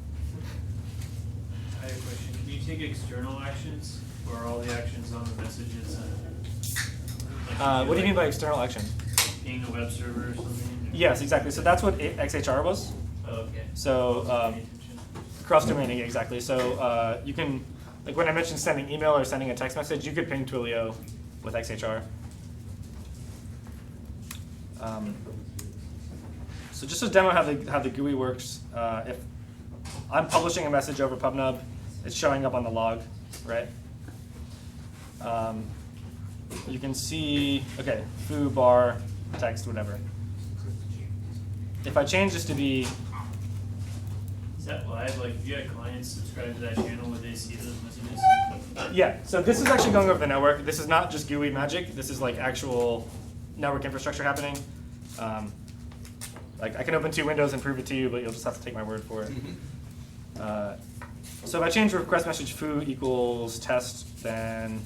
I have a question. Can you take external actions or all the actions on the messages? What do you mean by external action? Being a web server or something? Yes, exactly. So that's what XHR was. Oh, okay. So cross-domaining, exactly. So you can, like when I mentioned sending email or sending a text message, you could ping Twilio with XHR. So just to demo how the GUI works, if I'm publishing a message over PubNub, it's showing up on the log, right? You can see, okay, foo, bar, text, whatever. If I change this to be, Is that live? Like, if you had clients subscribe to that channel, would they see those messages? yeah, so this is actually going over the network. This is not just GUI magic. This is like actual network infrastructure happening. Like I can open 2 windows and prove it to you, but you'll just have to take my word for it. So if I change request message foo equals test, then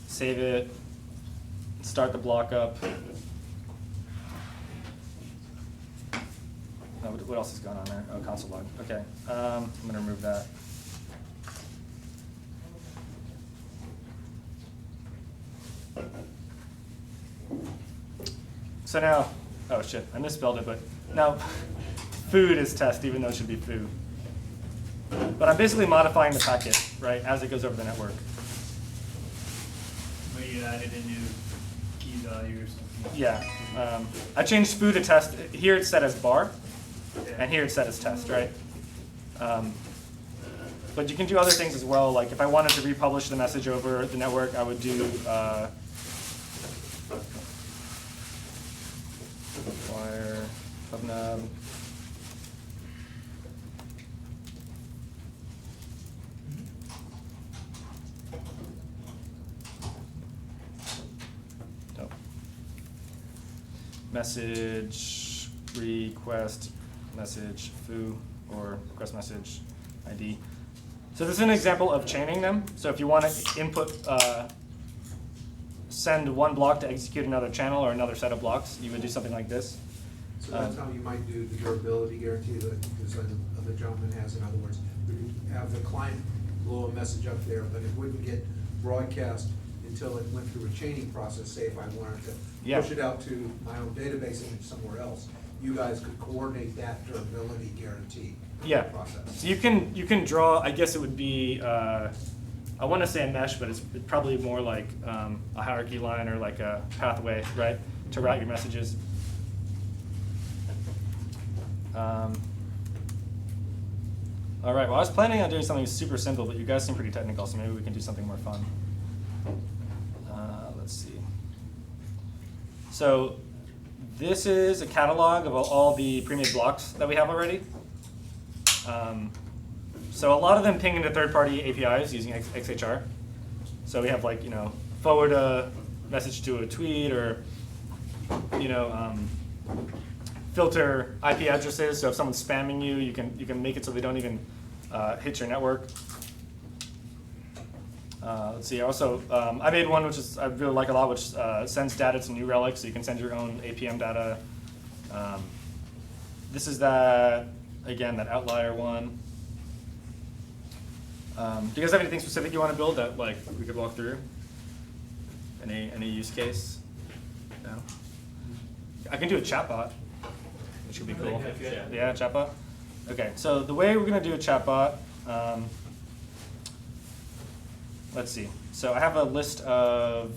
save it, start the block up. What else is going on there? Oh, console log. Okay, I'm going to remove that. So now, oh shit, I misspelled it, but now food is test, even though it should be foo. But I'm basically modifying the packet, right, as it goes over the network. But you added a new key value or something? Yeah, I changed foo to test. Here it's set as bar, Okay. and here it's set as test, right? But you can do other things as well. Like if I wanted to republish the message over the network, I would do wire PubNub. Nope. Message request message foo or request message ID. So this is an example of chaining them. So if you want to input, send one block to execute another channel or another set of blocks, you would do something like this. So that's how you might do the durability guarantee that the other gentleman has. In other words, we could have the client blow a message up there, but it wouldn't get broadcast until it went through a chaining process. Say if I wanted to push it out to my own database image somewhere else, you guys could coordinate that durability guarantee process. So you can draw, I guess it would be I want to say a mesh, but it's probably more like a hierarchy line or like a pathway, right, to route your messages. All right, well, I was planning on doing something super simple, but you guys seem pretty technical, so maybe we can do something more fun. Let's see. So this is a catalog of all the pre-made blocks that we have already. So a lot of them ping into third-party APIs using XHR. So we have like, forward a message to a tweet, or, filter IP addresses. So if someone's spamming you, you can make it so they don't even hit your network. Let's see. Also, I made one which I really like a lot, which sends data to New Relic, so you can send your own APM data. This is that outlier one. Do you guys have anything specific you want to build that like we could walk through? Any use case? No. I can do a chatbot, which would be cool. Yeah, chatbot. Okay, so the way we're going to do a chatbot, let's see. So I have a list of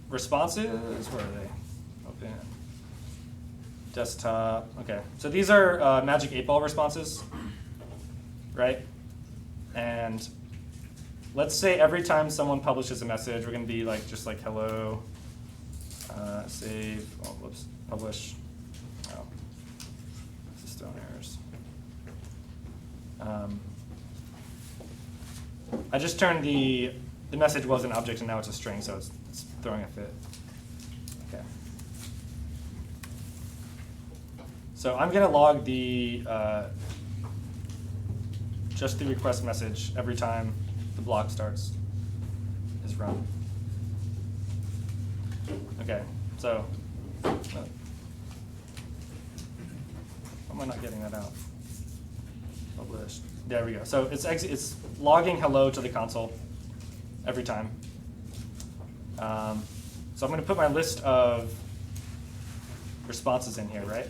responses. Where are they? Open. Desktop. Okay, so these are Magic 8-ball responses, right? And let's say every time someone publishes a message, we're going to be like just like hello, save, oh, whoops, publish. Oh, system errors. I just turned the message was an object and now it's a string, so it's throwing a fit. Okay. So I'm going to log the just the request message every time the block is run. Okay, so why am I not getting that out? Published. There we go. So it's logging hello to the console every time. So I'm going to put my list of responses in here, right?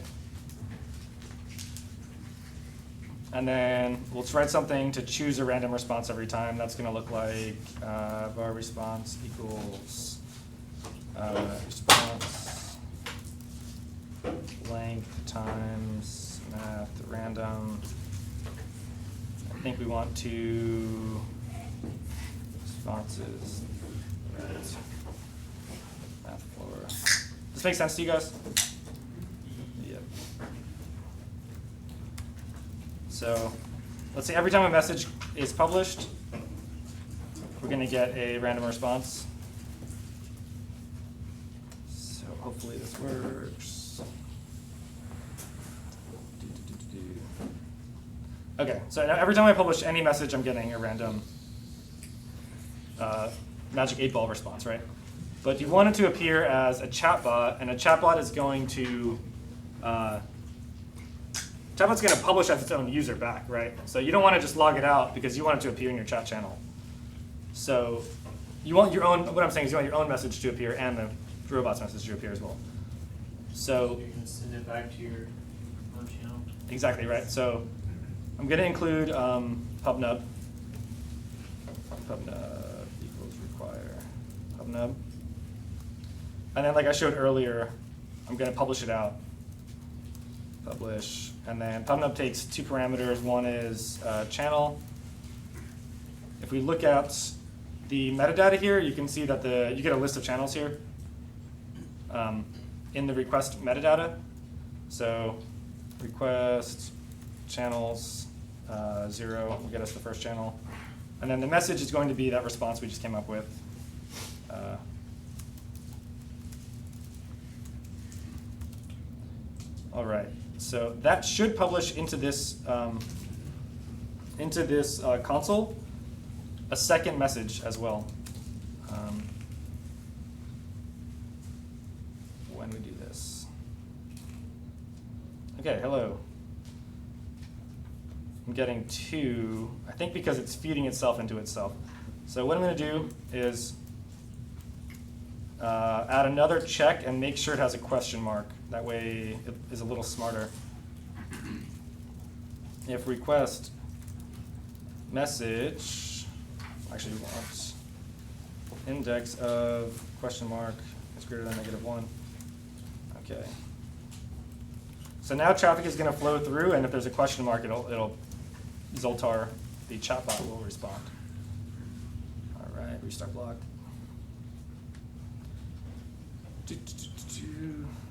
And then let's write something to choose a random response every time. That's going to look like var response equals response length times math random. I think we want to responses right math floor. Does this make sense to you guys? Yep. So let's say every time a message is published, we're going to get a random response. So hopefully this works. Okay, so now every time I publish any message, I'm getting a random Magic 8-ball response, right? But you want it to appear as a chatbot, and a chatbot is going to chatbot's going to publish as its own user back, right? So you don't want to just log it out because you want it to appear in your chat channel. So you want your own, what I'm saying is you want your own message to appear and the robot's message to appear as well. So you're going to send it back to your own channel. Exactly, right. So I'm going to include PubNub. PubNub equals require PubNub. And then like I showed earlier, I'm going to publish it out. Publish. And then PubNub takes two parameters. One is channel. If we look at the metadata here, you can see that you get a list of channels here in the request metadata. So request channels 0 will get us the first channel. And then the message is going to be that response we just came up with. All right. So that should publish into this console a second message as well. When we do this. Okay, hello. I'm getting 2, I think because it's feeding itself into itself. So what I'm going to do is add another check and make sure it has a question mark. That way it is a little smarter. If request message actually we want index of question mark is greater than -1. Okay. So now traffic is going to flow through, and if there's a question mark, it'll Zoltar, the chatbot, will respond. All right, restart block.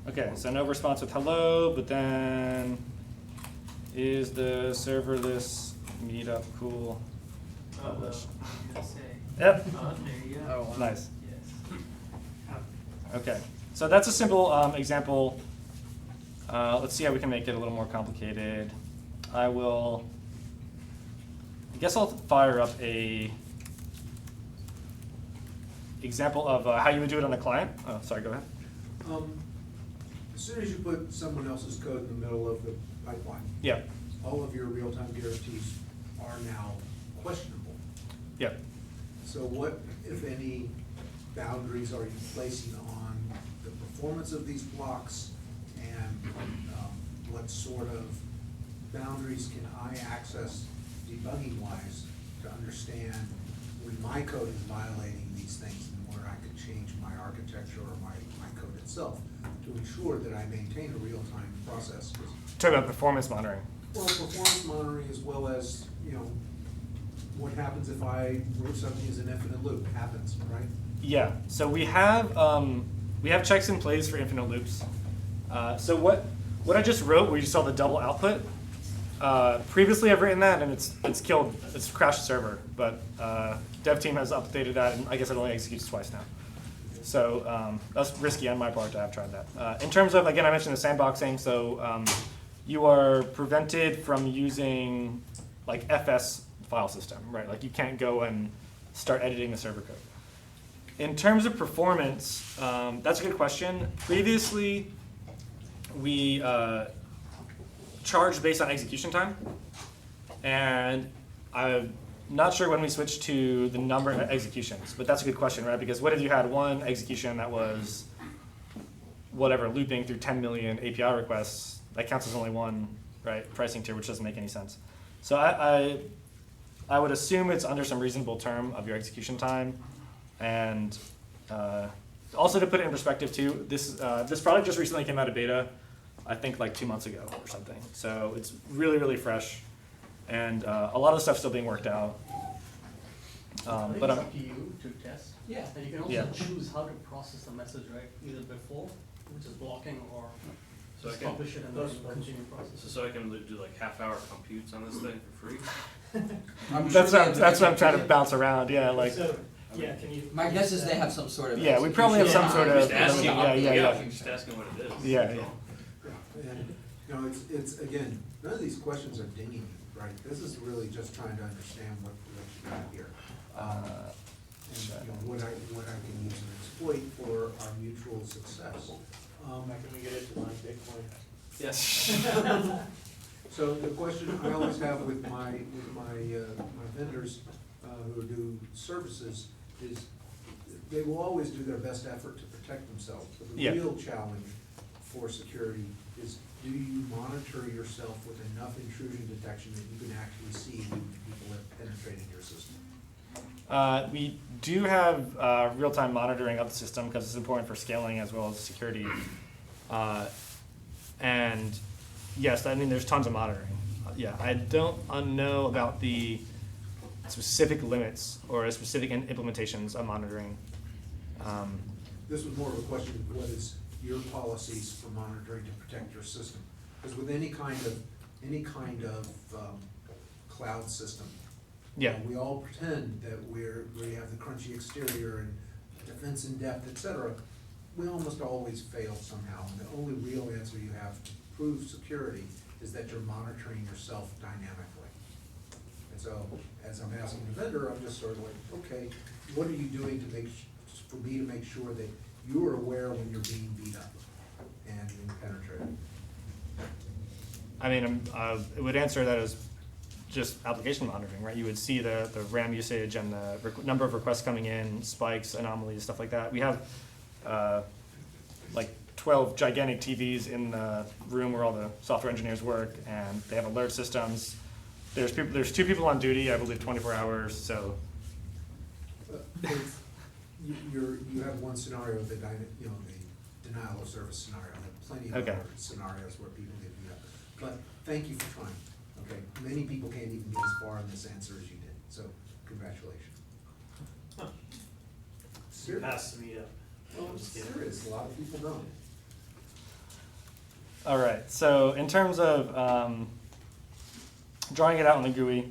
Okay, so no response with hello, but then is the serverless meetup cool? Publish. Yep. There you go. Nice. Yes. Okay, so that's a simple example. Let's see how we can make it a little more complicated. I guess I'll fire up a example of how you would do it on a client. Oh, sorry, go ahead. As soon as you put someone else's code in the middle of the pipeline, Yeah, all of your real-time guarantees are now questionable. yeah. So what, if any, boundaries are you placing on the performance of these blocks? And what sort of boundaries can I access debugging-wise to understand when my code is violating these things and where I could change my architecture or my code itself to ensure that I maintain a real-time process? Talk about performance monitoring. Well, performance monitoring as well as, what happens if I wrote something as an infinite loop? It happens, right? Yeah, so we have checks in place for infinite loops. So what I just wrote, where you saw the double output, previously I've written that and it's crashed the server, but dev team has updated that, and I guess it only executes twice now. So that's risky on my part to have tried that. In terms of, again, I mentioned the sandboxing, so you are prevented from using like FS file system, right? Like you can't go and start editing the server code. In terms of performance, that's a good question. Previously, we charged based on execution time, and I'm not sure when we switched to the number of executions, but that's a good question, right? Because what if you had one execution that was whatever, looping through 10 million API requests, that counts as only one, right, pricing tier, which doesn't make any sense. So I would assume it's under some reasonable term of your execution time. And also to put it in perspective too, this product just recently came out of beta, I think like 2 months ago or something. So it's really, really fresh. And a lot of the stuff's still being worked out. But it's up to you to test. Yeah. And you can also Yeah. choose how to process the message, right? Either before, which is blocking, or So I just can- publish it and then continue processing. So I can do like half-hour computes on this thing for free? that's what I'm trying to bounce around. Yeah, like So, yeah, can you? My guess is they have some sort of. yeah, we probably have some Yeah. sort of Just asking, yeah. just asking what it is. Yeah, that's yeah. all. And, it's again, none of these questions are dinging you, right? This is really just trying to understand what you got here. And what I can use and exploit for our mutual success. Can we get it to my Bitcoin? Yes. So the question I always have with my vendors who do services is they will always do their best effort to protect themselves. But the Yeah. real challenge for security is, do you monitor yourself with enough intrusion detection that you can actually see when people have penetrated your system? We do have real-time monitoring of the system because it's important for scaling as well as security. And yes, I mean, there's tons of monitoring. Yeah, I don't know about the specific limits or specific implementations of monitoring. This was more of a question of what is your policies for monitoring to protect your system? Because with any kind of cloud system, Yeah. we all pretend that we have the crunchy exterior and defense in depth, et cetera. We almost always fail somehow. And the only real answer you have to prove security is that you're monitoring yourself dynamically. And so, as I'm asking the vendor, I'm just sort of like, okay, what are you doing for me to make sure that you're aware when you're being beat up and being penetrated? I mean, it would answer that as just application monitoring, right? You would see the RAM usage and the number of requests coming in, spikes, anomalies, stuff like that. We have like 12 gigantic TVs in the room where all the software engineers work, and they have alert systems. There's 2 people on duty, I believe 24 hours, so You have one scenario, the denial of service scenario, I have plenty of Okay. other scenarios where people get beat up. But thank you for trying, okay? Many people can't even get as far in this answer as you did, so congratulations. Serious. Pass the meetup. Well, I'm serious, a lot of people don't. All right, so in terms of drawing it out in the GUI,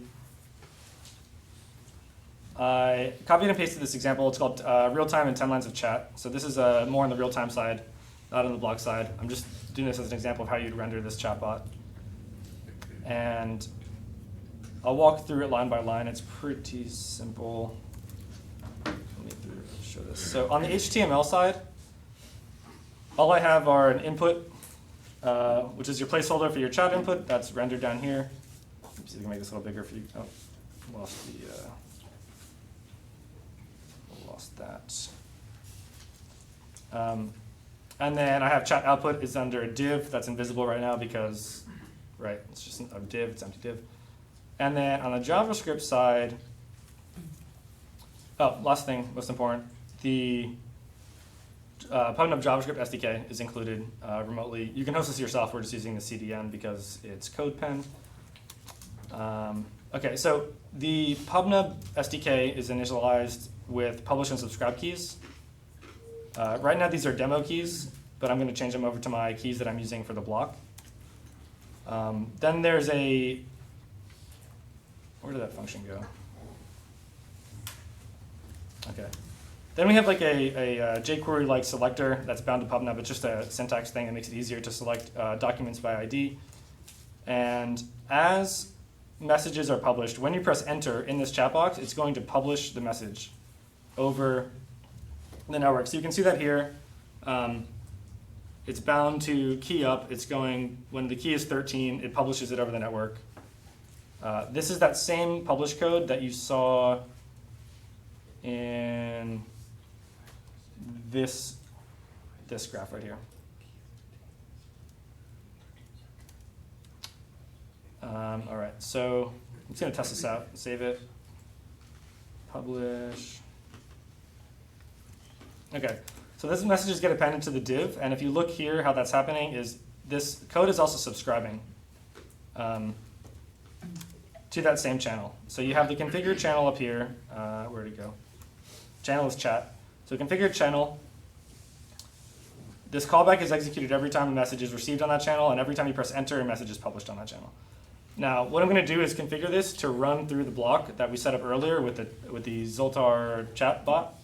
I copied and pasted this example. It's called Realtime and 10 lines of chat. So this is more on the real-time side, not on the block side. I'm just doing this as an example of how you'd render this chatbot. And I'll walk through it line by line. It's pretty simple. Let me show this. So on the HTML side, all I have are an input, which is your placeholder for your chat input. That's rendered down here. Let's see if we can make this a little bigger for you. Oh, lost that. And then I have chat output is under a div that's invisible right now because, right, it's just a div, it's empty div. And then on the JavaScript side, last thing, most important, the PubNub JavaScript SDK is included remotely. You can host this yourself. We're just using the CDN because it's CodePen. Okay, so the PubNub SDK is initialized with publish and subscribe keys. Right now these are demo keys, but I'm going to change them over to my keys that I'm using for the block. Then there's a, where did that function go? Okay. Then we have like a jQuery-like selector that's bound to PubNub. It's just a syntax thing that makes it easier to select documents by ID. And as messages are published, when you press enter in this chat box, it's going to publish the message over the network. So you can see that here. It's bound to key up. It's going, when the key is 13, it publishes it over the network. This is that same publish code that you saw in this graph right here. All right, so I'm just going to test this out, save it, publish. Okay, so this messages get appended to the div, and if you look here, how that's happening is this code is also subscribing to that same channel. So you have the configured channel up here. Where'd it go? Channel is chat. So configured channel. This callback is executed every time a message is received on that channel, and every time you press enter, a message is published on that channel. Now, what I'm going to do is configure this to run through the block that we set up earlier with the Zoltar chat bot.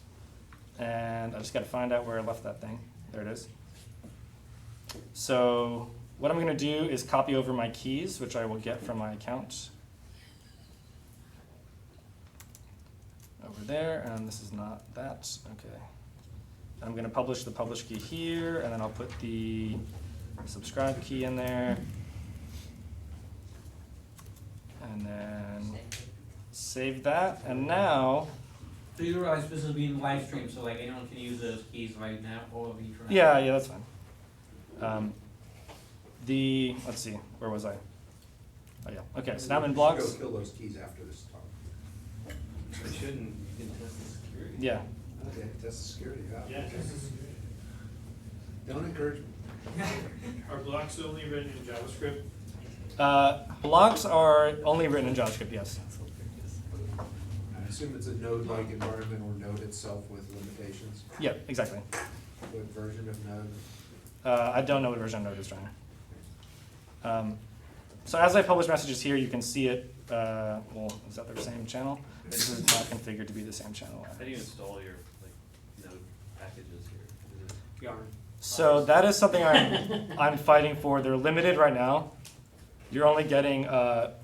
And I just got to find out where I left that thing. There it is. So what I'm going to do is copy over my keys, which I will get from my account. Over there, and this is not that. Okay. I'm going to publish the publish key here, and then I'll put the subscribe key in there. And then save that, and now. So you realize this is being live streamed, so like anyone can use those keys right now or be for now? Yeah, that's fine. Let's see, where was I? Oh yeah, okay, so now I'm in blocks. Go kill those keys after this talk. They shouldn't, you can test the security. Yeah. Okay, test the security. Yeah, this is Don't encourage me. Are blocks only written in JavaScript? Blocks are only written in JavaScript, yes. I assume it's a node-like environment or Node itself with limitations. Yeah, exactly. What version of Node? I don't know what version of Node is trying. So as I publish messages here, you can see it. Well, is that the same channel? This is not configured to be the same channel. How do you install your Node packages here? Is it- Yarn. So that is something I'm fighting for. They're limited right now. You're only getting,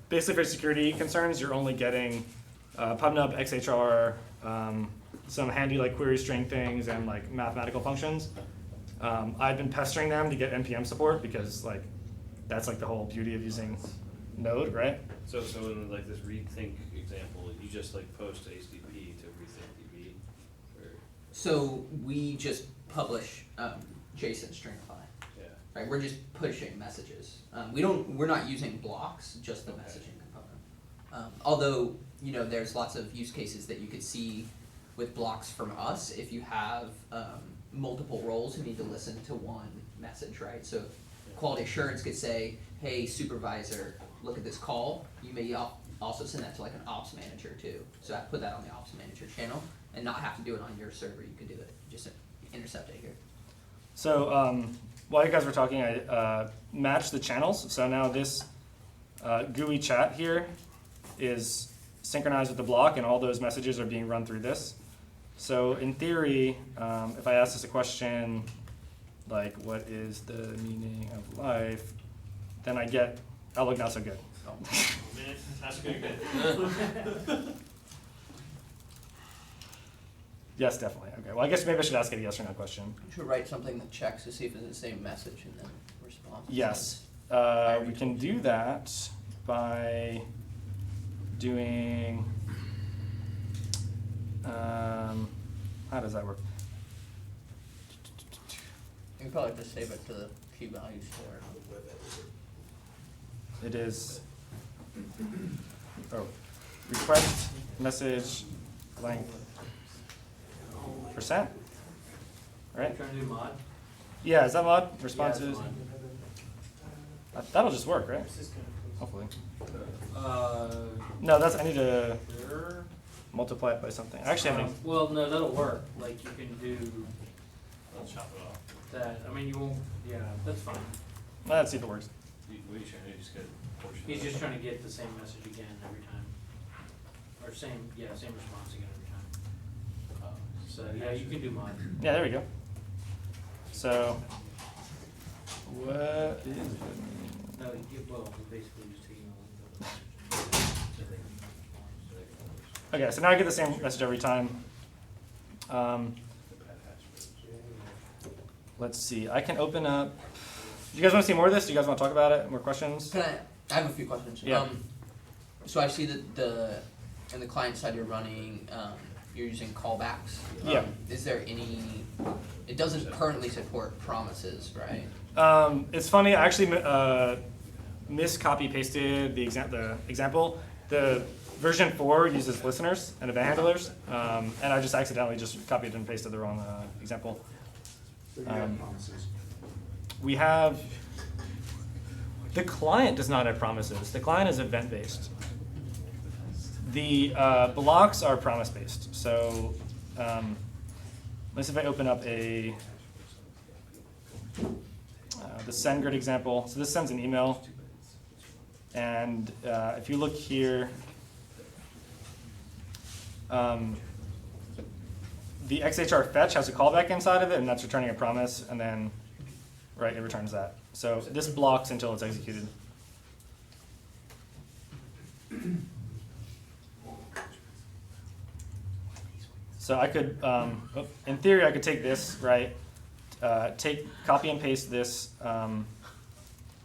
basically for security concerns, you're only getting PubNub, XHR, some handy like query string things and like mathematical functions. I've been pestering them to get NPM support because like that's like the whole beauty of using Node, right? So in like this rethink example, you just like post HTTP to rethink DB? Or? So we just publish JSON stringify. Yeah. Right, we're just pushing messages. We're not using blocks, just the messaging component. Although, there's lots of use cases that you could see with blocks from us, if you have multiple roles who need to listen to one message, right? So quality assurance could say, hey, supervisor, look at this call. You may also send that to like an ops manager too. So I put that on the ops manager channel and not have to do it on your server. You can do it, just intercept it here. So while you guys were talking, I matched the channels. So now this GUI chat here is synchronized with the block, and all those messages are being run through this. So in theory, if I ask this a question like, what is the meaning of life, then I get, oh look, not so good. Oh. That's good. Yes, definitely. Okay, well I guess maybe I should ask it a yes or no question. You should write something that checks to see if it's the same message and then respond. Yes, we can do that by doing, how does that work? You can probably just save it to the key value store. It is, request message length %, right? Trying to do mod? Yeah, is that mod? Responses? Yeah, it's mod. That'll just work, right? Hopefully. Uh, No, that's, I need to sure. multiply it by something. I actually haven't. Well, no, that'll work. Like you can do I'll chop it off. that. I mean, you won't. Yeah, that's fine. Let's see if it works. What are you trying to do? Just get a portion. He's of just it. trying to get the same message again every time, or same response again every time. So yeah, you can do mod. Yeah, there we go. So, what is it? No, well, we're basically just taking a link Okay, so now I get the same message every time. Let's see, I can open up, do you guys want to see more of this? Do you guys want to talk about it? More questions? Can I have a few questions. Yeah. So I see that in the client side you're running, you're using callbacks. Yeah. Is there any, it doesn't currently support promises, right? It's funny, I actually miscopy pasted the example. The version 4 uses listeners and event handlers, and I just accidentally just copied and pasted the wrong example. So you have promises. We have, the client does not have promises. The client is event-based. The blocks are promise-based. So let's see if I open up the send grid example. So this sends an email. And if you look here, the XHR fetch has a callback inside of it, and that's returning a promise, and then, right, it returns that. So this blocks until it's executed. So I could, in theory, I could take this, right, copy and paste this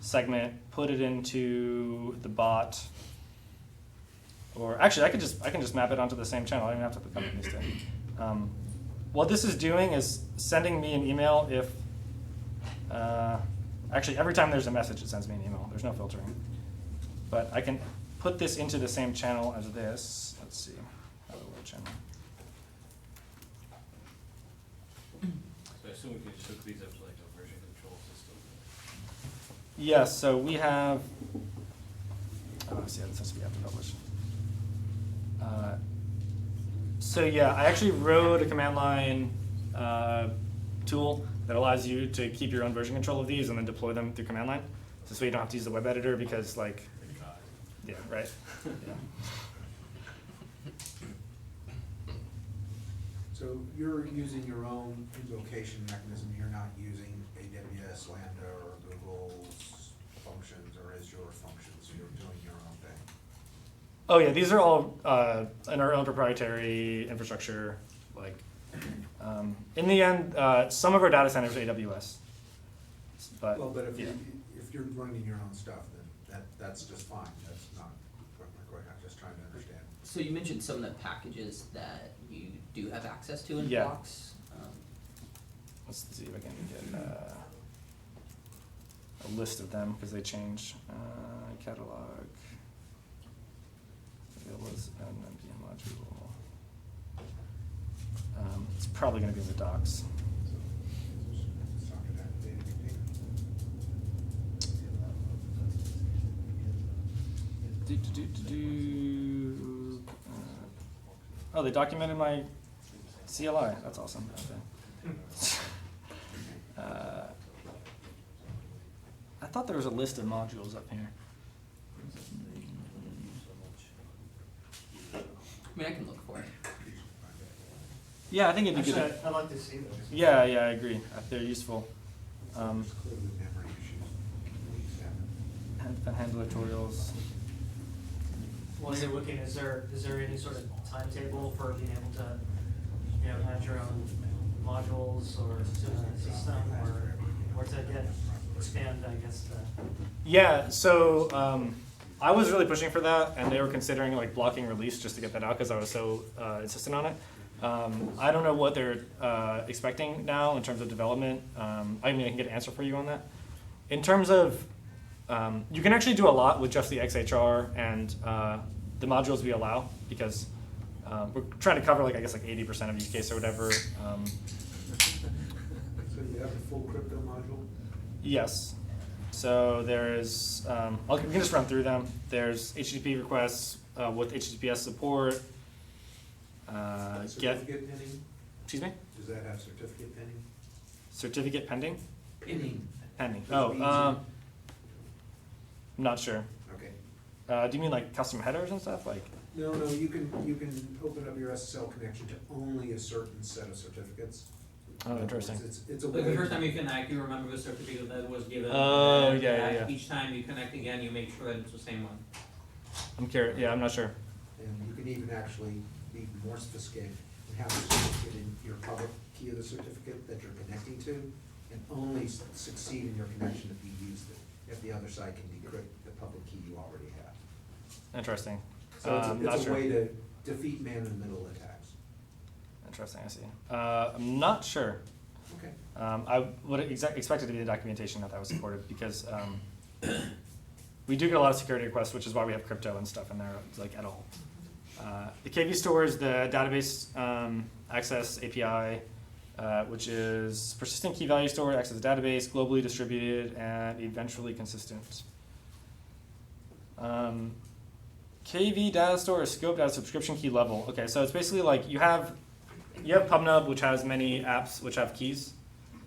segment, put it into the bot, or actually, I can just map it onto the same channel. I don't even have to put copy and paste it. What this is doing is sending me an email if, actually every time there's a message it sends me an email. There's no filtering. But I can put this into the same channel as this. Let's see, hello world channel. So I assume we can just hook these up to like a version control system. Yes, so we have, oh, I see, this has to be after publish. So yeah, I actually wrote a command line tool that allows you to keep your own version control of these and then deploy them through command line. So this way you don't have to use the web editor because like, yeah, right. Yeah. So you're using your own invocation mechanism, you're not using AWS, Lambda, or Google's functions or Azure functions, you're doing your own thing. Oh yeah, these are all in our own proprietary infrastructure. Like, in the end, some of our data centers are AWS, but Well, but yeah. if you're running your own stuff, then that's just fine, that's not my question, I'm just trying to understand. So you mentioned some of the packages that you do have access to in Yeah. blocks. Let's see if I can get a list of them because they change. Catalog. It was an NPM module. probably going to be in the docs. Let's talk about data container. Oh, they documented my CLI. That's awesome. Okay. I thought there was a list of modules up here. I mean, I can look for it. Yeah, I think it'd be Actually, good. I'd like to see those. Yeah, I agree. They're useful. Clearly memory issues. Handle tutorials. While you're looking, is there any sort of timetable for being able to, add your own modules or to the system or to expand, I guess, the. Yeah, so I was really pushing for that, and they were considering like blocking release just to get that out because I was so insistent on it. I don't know what they're expecting now in terms of development. I can get an answer for you on that. In terms of, you can actually do a lot with just the XHR and the modules we allow because we're trying to cover like 80% of use case or whatever. So you have a full crypto module? Yes. So there's, we can just run through them. There's HTTP requests with HTTPS support. Certificate pending? Excuse me? Does that have certificate pending? Certificate pending? Pending. Pending. Just Oh, easy. I'm not sure. Okay. Do you mean like custom headers and stuff? Like? No, you can open up your SSL connection to only a certain set of certificates. Oh, interesting. It's a Like way. the first time you connect, you remember the certificate that was given. Oh, and yeah. Each time you connect again, you make sure that it's the same one. I'm curious. Yeah, I'm not sure. And you can even actually be more sophisticated and have the certificate in your public key of the certificate that you're connecting to, and only succeed in your connection if you used it, if the other side can decrypt the public key you already have. Interesting. So not it's a sure. way to defeat man-in-the-middle attacks. Interesting, I see. I'm not sure. Okay. I would expect it to be the documentation that was supported because we do get a lot of security requests, which is why we have crypto and stuff in there, like at all. The KV stores the database access API, which is persistent key value store, access the database, globally distributed, and eventually consistent. KV data store is scoped at a subscription key level. Okay, so it's basically like you have PubNub, which has many apps which have keys.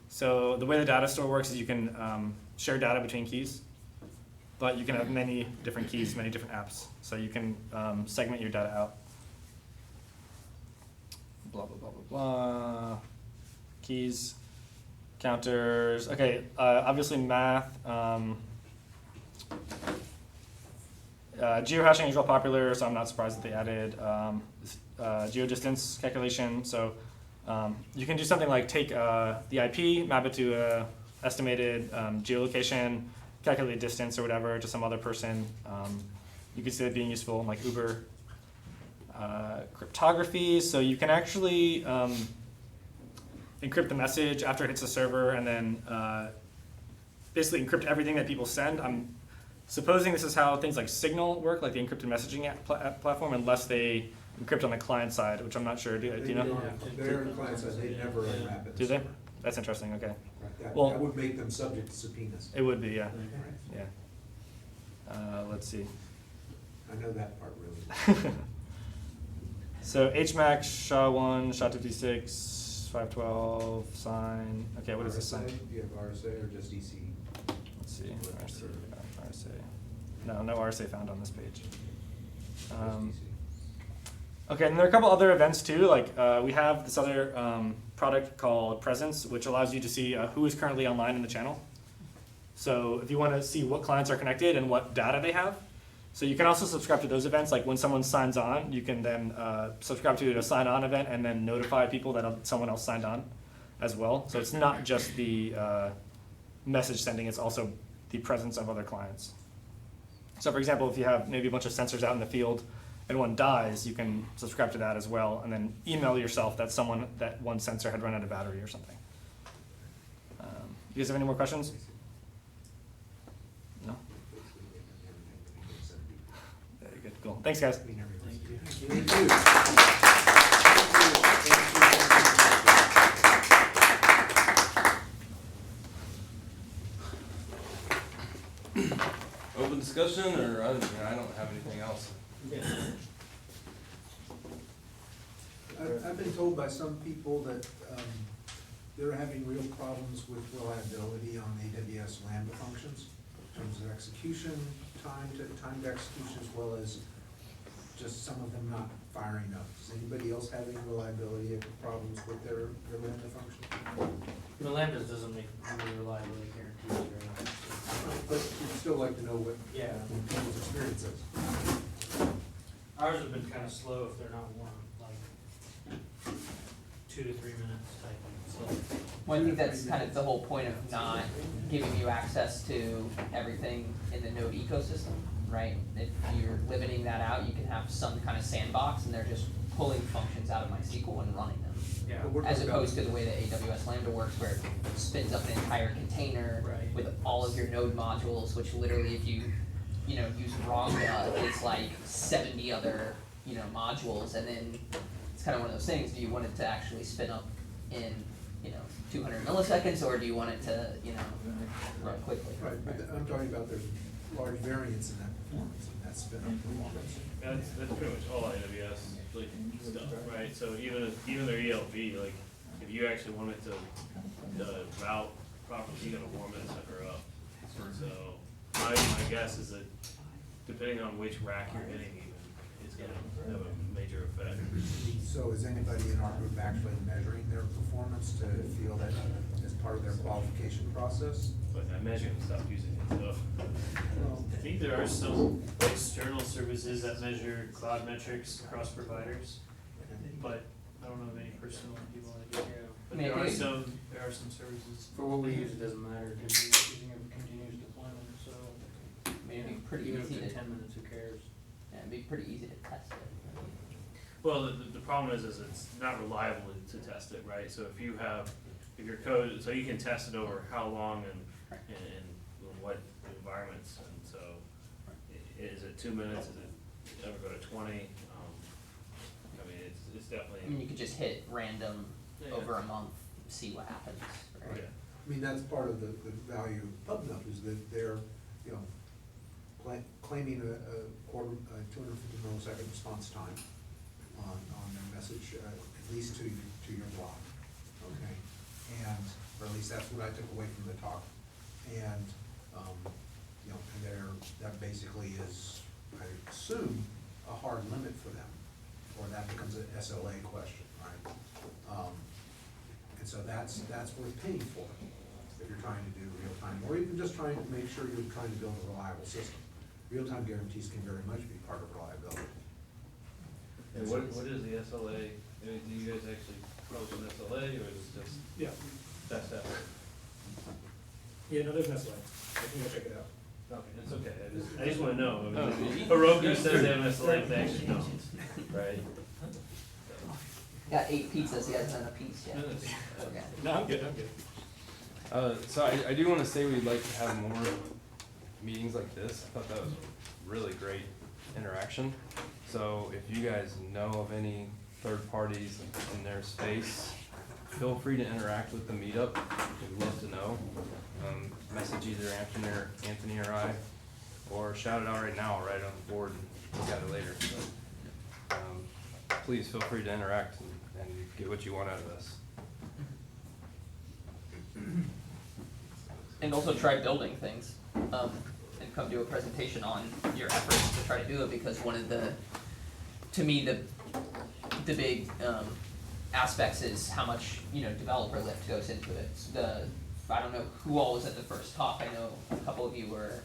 So the way the data store works is you can share data between keys, but you can have many different keys, many different apps. So you can segment your data out. Blah, blah, blah, blah, blah. Keys, counters. Okay, obviously math. Geohashing is real popular, so I'm not surprised that they added geodistance calculation. So you can do something like take the IP, map it to a estimated geolocation, calculate distance or whatever to some other person. You could see that being useful in like Uber. Cryptography, so you can actually encrypt the message after it hits the server and then basically encrypt everything that people send. I'm supposing this is how things like Signal work, like the encrypted messaging app platform, unless they encrypt on the client side, which I'm not sure. Do you know? They're on the client side, they never unwrap it. Do they? That's interesting, okay. Right, that Well- would make them subject to subpoenas. It would be, yeah. Right. Yeah. Let's see. I know that part really well. So HMAC, SHA-1, SHA-56, 512, sign. Okay, what is this sign? RSA? Do you have RSA or just EC? Let's see. RSA. No RSA found on this page. Okay, and there are a couple other events too. Like we have this other product called Presence, which allows you to see who is currently online in the channel. So if you want to see what clients are connected and what data they have. So you can also subscribe to those events. Like when someone signs on, you can then subscribe to a sign on event and then notify people that someone else signed on as well. So it's not just the message sending, it's also the presence of other clients. So for example, if you have maybe a bunch of sensors out in the field and one dies, you can subscribe to that as well and then email yourself that that one sensor had run out of battery or something. You guys have any more questions? No? Very good, cool. Thanks guys. Thank you. discussion, or I don't have anything else. I've been told by some people that they're having real problems with reliability on AWS Lambda functions in terms of execution, time to execution, as well as just some of them not firing up. Does anybody else have any reliability problems with their Lambda function? The Lambdas doesn't make any reliability guarantees or anything. But you'd still like to know what Yeah. people's experience is. Ours have been kind of slow if they're not warm, like 2 to 3 minutes type of slow. Well, I think that's kind of the whole point of not giving you access to everything in the Node ecosystem, right? If you're limiting that out, you can have some kind of sandbox and they're just pulling functions out of MySQL and running them. Yeah. But we're As talking opposed about- to the way that AWS Lambda works, where it spins up an entire container Right. with all of your node modules, which literally if you use Ranga, it's like 70 other, modules, and then it's kind of one of those things, do you want it to actually spin up in, 200 milliseconds, or do you want it to, run quickly? Right, but I'm talking about there's large variance in that performance, and that's been performance. That's pretty much all AWS like stuff, right? So even their ELB, like if you actually wanted to route properly, you gotta warm it, set her up. So my guess is that depending on which rack you're hitting, even is gonna have a major effect. So is anybody in our group actually measuring their performance to feel that as part of their qualification process? But I imagine you stop using it, so. I think there are some external services that measure cloud metrics across providers, but I don't know of any personal people that do. But there are some services. For what we use, it doesn't matter, because we're using a continuous deployment, so. Maybe pretty Even if easy it's to, 10 minutes, who cares? yeah, it'd be pretty easy to test it. Well, the problem is it's not reliable to test it, right? So if your code, so you can test it over how long and what environments, and so is it 2 minutes, is it ever go to 20? I mean, it's definitely. I mean, you could just hit random Yeah. over a month, see what happens, right? Yeah. I mean, that's part of the value of PubNub, is that they're, claiming a 250 millisecond response time on their message, at least to your block, okay? And, or at least that's what I took away from the talk. And, that basically is, I assume, a hard limit for them, or that becomes an SLA question, right? And so that's worth paying for, if you're trying to do real time, or even just trying to make sure you're trying to build a reliable system. Real-time guarantees can very much be part of reliability. And what is the SLA? Do you guys actually publish an SLA, or is it just? Yeah. That's that? Yeah, no, there's no SLA. I can go check it out. Okay, it's okay, I just wanna know, I mean, Heroku says they have an SLA, but they actually don't, right? Got 8 pizzas, he hasn't done a piece yet. Okay. No, I'm good, I'm good. So I do want to say we'd like to have more meetings like this. I thought that was really great interaction. So if you guys know of any third parties in their space, feel free to interact with the meetup. We'd love to know. Message either Anthony or I, or shout it out right now, right on the board, and look at it later. But, please feel free to interact and get what you want out of this. And also try building things, and come do a presentation on your efforts to try to do it, because one of the, to me, the big, aspects is how much, developer lift goes into it. I don't know who all was at the first talk, I know a couple of you were,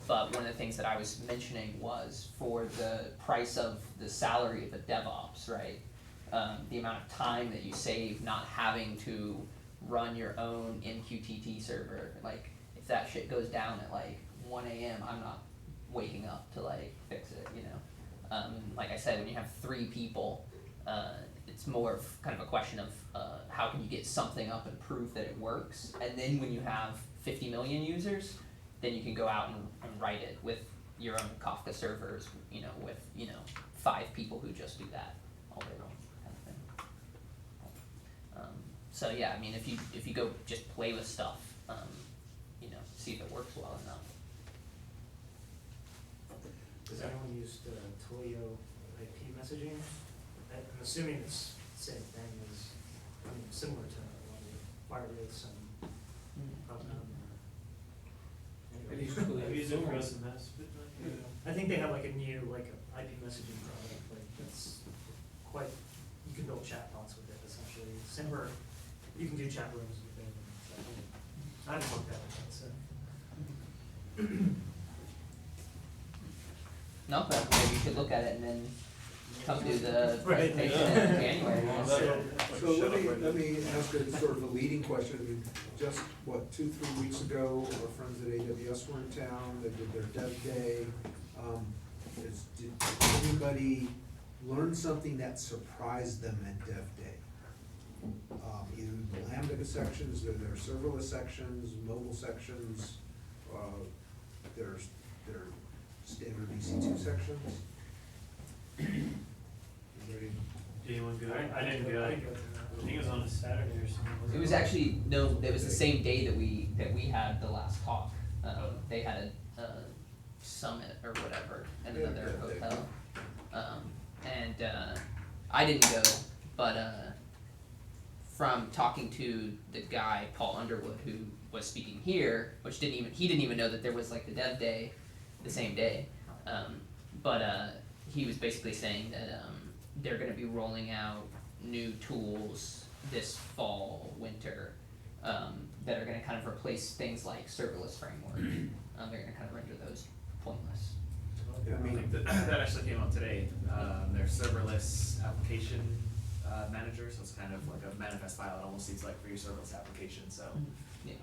but one of the things that I was mentioning was for the price of the salary of a DevOps, right? The amount of time that you save not having to run your own MQTT server, like, if that shit goes down at like 1 AM, I'm not waking up to like fix it, and like I said, when you have 3 people, it's more of kind of a question of how can you get something up and prove that it works, and then when you have 50 million users, then you can go out and write it with your own Kafka servers, with 5 people who just do that all day long, kind of thing. So yeah, I mean, if you go just play with stuff, see if it works well enough. Does anyone use the Twilio IP messaging? I'm assuming it's the same thing as, I mean, similar to Firebase and PubNub. I've used it for SMS, but I think they have like a new, like a IP messaging product, like that's quite, you can build chatbots with it essentially. Similar, you can do chat rooms with it. So I haven't looked at it, but No, but maybe you should look at it and then come do the Right. presentation in January. So let me ask a sort of a leading question. I mean, just, 2-3 weeks ago, our friends at AWS were in town, they did their dev day. Did anybody learn something that surprised them at dev day? Either the Lambda sections, their serverless sections, mobile sections, their standard EC2 sections? Anybody? did anyone go? I didn't go. I think it was on a Saturday or something. wasn't It was actually, no, it was the same day that we had the last talk. They had a summit or whatever at another hotel. I didn't go, but from talking to the guy, Paul Underwood, who was speaking here, which he didn't even know that there was like the dev day the same day. He was basically saying that they're gonna be rolling out new tools this fall, winter, that are gonna kind of replace things like serverless framework. They're gonna kind of render those pointless. Yeah, I mean, That actually came out today. Their serverless application manager, so it's kind of like a manifest file. It almost seems like for your serverless application. So Yeah.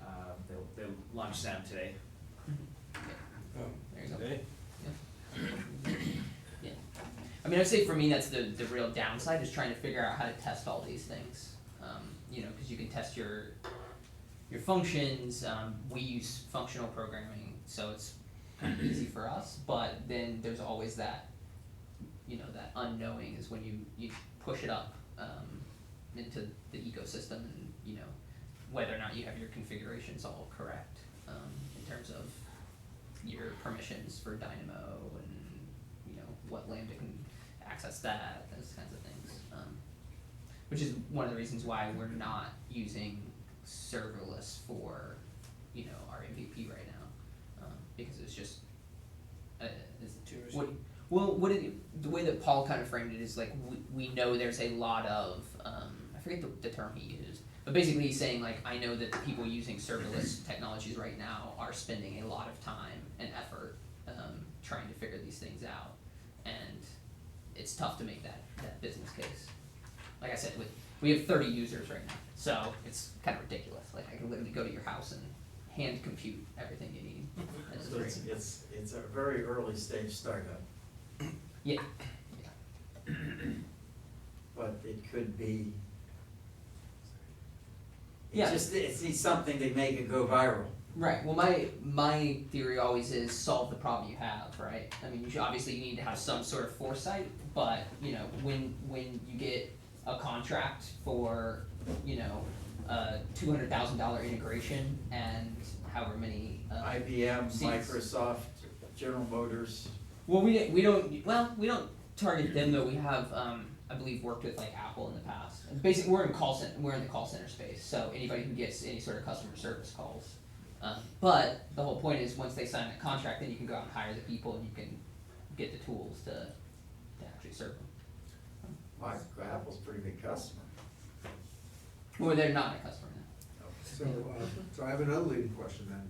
they launched SAM today. There you go. Today? Yeah. I mean, I'd say for me, that's the real downside, is trying to figure out how to test all these things. Because you can test your functions. We use functional programming, so it's kind of easy for us. But then there's always that, that unknowing is when you push it up into the ecosystem, and whether or not you have your configurations all correct in terms of your permissions for Dynamo and what Lambda can access that, those kinds of things. Which is one of the reasons why we're not using serverless for our MVP right now, because it's just the way that Paul kind of framed it is like we know there's a lot of I forget the term he used, but basically he's saying like, I know that the people using serverless technologies right now are spending a lot of time and effort trying to figure these things out, and it's tough to make that business case. Like I said, we have 30 users right now, so it's kind of ridiculous. Like I can literally go to your house and hand compute everything you need. And it's So great. it's a very early stage startup, Yeah. but it could be. Yeah. It needs something to make it go viral. Right. Well, my theory always is solve the problem you have, right? I mean, you need to have some sort of foresight, but when you get a contract for a $200,000 integration and however many IBM, seats. Microsoft, General Motors. Well, we don't target them though. We have I believe worked with like Apple in the past. And basically, we're in the call center space, so anybody who gets any sort of customer service calls. But the whole point is once they sign that contract, then you can go out and hire the people, and you can get the tools to actually serve them. Apple's a pretty big customer. Well, they're not a customer now. So I have another leading question then.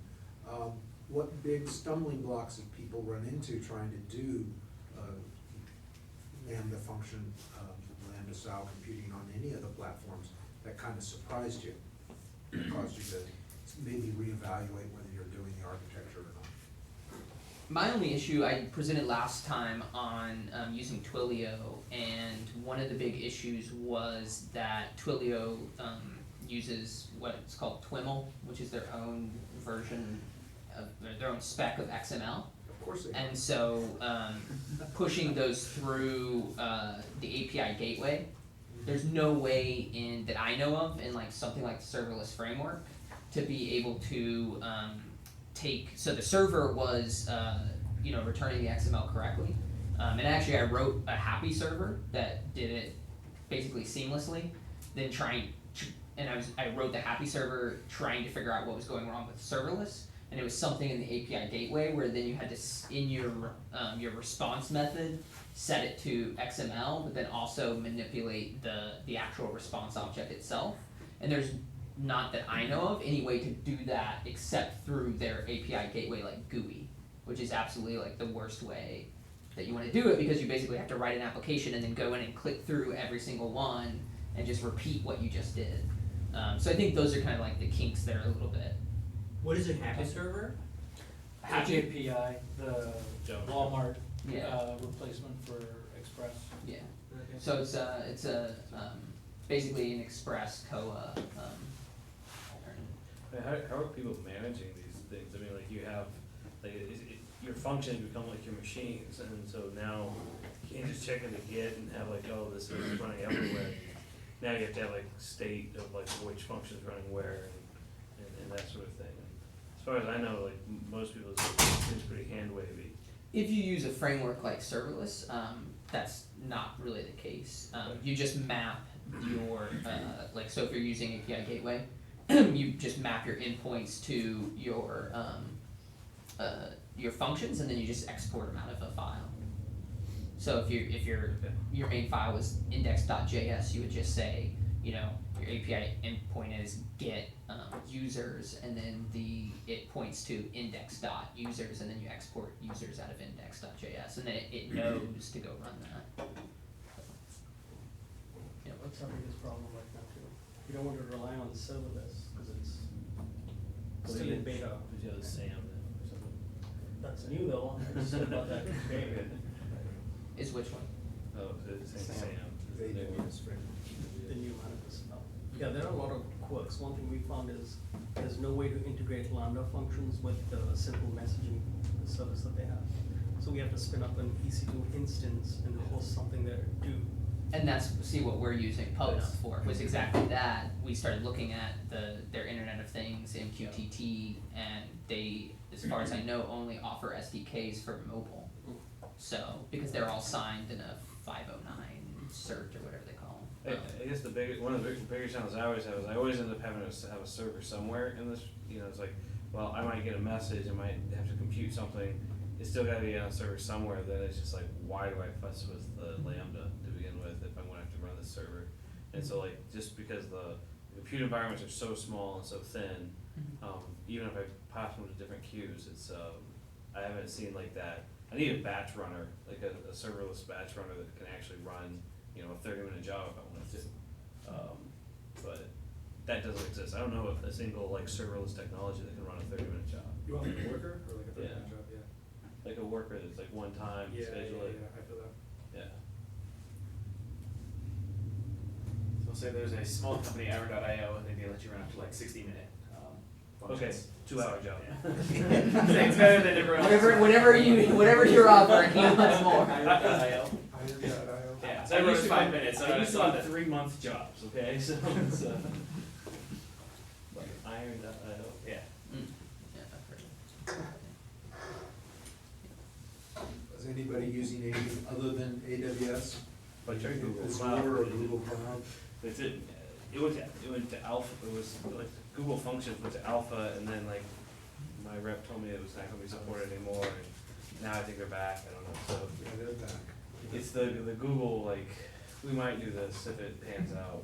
What big stumbling blocks have people run into trying to do Lambda function, Lambda style computing on any of the platforms that kind of surprised you? Caused you to maybe reevaluate whether you're doing the architecture or not? My only issue, I presented last time on using Twilio, and one of the big issues was that Twilio uses what's called TWIML, which is their own version of their own spec of XML. Of course they do. And so pushing those through the API gateway, there's no way that I know of in like something like the serverless framework to be able to so the server was returning the XML correctly. And actually I wrote a happy server that did it basically seamlessly, then I wrote the happy server trying to figure out what was going wrong with serverless, and it was something in the API gateway where then you had to, in your response method, set it to XML, but then also manipulate the actual response object itself. And there's, not that I know of, any way to do that except through their API gateway like GUI, which is absolutely like the worst way that you want to do it, because you basically have to write an application and then go in and click through every single one and just repeat what you just did. So I think those are kind of like the kinks there a little bit. What is a happy server? Happy, API, the JavaScript. Walmart, Yeah. replacement for Express. yeah. Okay. So it's a basically an Express COA alternative. How are people managing these things? I mean, like you have, like, your functions become like your machines, and so now you can't just check into Git and have like, oh, this is running everywhere. Now you have to have like state of like which function's running where and that sort of thing. And as far as I know, like most people, it seems pretty hand wavy. If you use a framework like Serverless, that's not really the case. You just map your, so if you're using API Gateway, you just map your endpoints to your functions, and then you just export them out of a file. So if your main file was index.js, you would just say, your API endpoint is get users, and then it points to index.users, and then you export users out of index.js, and then it knows to go run that. Yeah. What's our biggest problem right now too? You don't want to rely on serverless, because it's still in beta. You have SAM or something. That's new though, I just said about that today. Is which one? Oh, it's SAM. They do. The new manifest now. Yeah, there are a lot of quirks. One thing we found is there's no way to integrate Lambda functions with the simple messaging service that they have. So we have to spin up an EC2 instance and host something there too. And that's, what we're using PubNub for, was exactly that. We started looking at their Internet of Things, MQTT, and they, as far as I know, only offer SDKs for mobile. So, because they're all signed in a 509 cert or whatever they call them. I guess one of the bigger challenges I always have is I always end up having to have a server somewhere in this, it's like, well, I might get a message, I might have to compute something, it's still gotta be on a server somewhere, then it's just like, why do I fuss with the Lambda to begin with if I'm gonna have to run this server? And so like, just because the compute environments are so small and so thin, even if I pass them to different queues, it's, I haven't seen like that. I need a batch runner, like a serverless batch runner that can actually run, a 30-minute job if I wanted to. But that doesn't exist. I don't know of a single like serverless technology that can run a 30-minute job. You want like a worker or like a Yeah. job? Yeah. Like a worker that's like one time, schedule it. I feel that. Yeah. So say there's a small company, Hour.io, and they let you run up to like 60-minute functions. Okay, 2-hour job. Things better than everyone else. Whatever you're offering, he wants more. Hour.io. Yeah, so everyone's 5 minutes. I used to have 3-month jobs, okay, so it's, like iron.io. Yeah. Yeah, I've heard Is anybody using anything other than AWS? Like try Google Azure Cloud. or Google Cloud? It went to alpha, it was like Google Functions went to alpha, and then like my rep told me it was not gonna be supported anymore, and now I think they're back, I don't know, so. Yeah, they're back. It's the Google, like, we might do this if it pans out.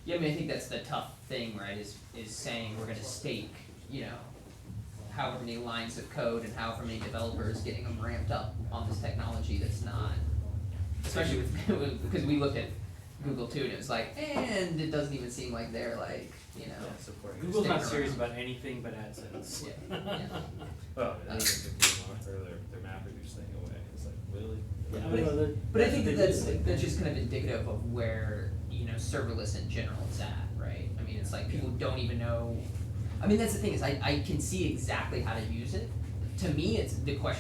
Yeah, I mean, I think that's the tough thing, right, is saying we're gonna stake, however many lines of code and however many developers, getting them ramped up on this technology that's not, especially with, because we looked at Google too, and it was like, and it doesn't even seem like they're like, Supporting. Google's not Stick serious around. about anything but AdSense. yeah. Well, I think they're mapping this thing away, it's like, really? But I think that's just kind of indicative of where, serverless in general is at, right? I mean, it's like people don't even know, I mean, that's the thing is I can see exactly how to use it. To me, it's the question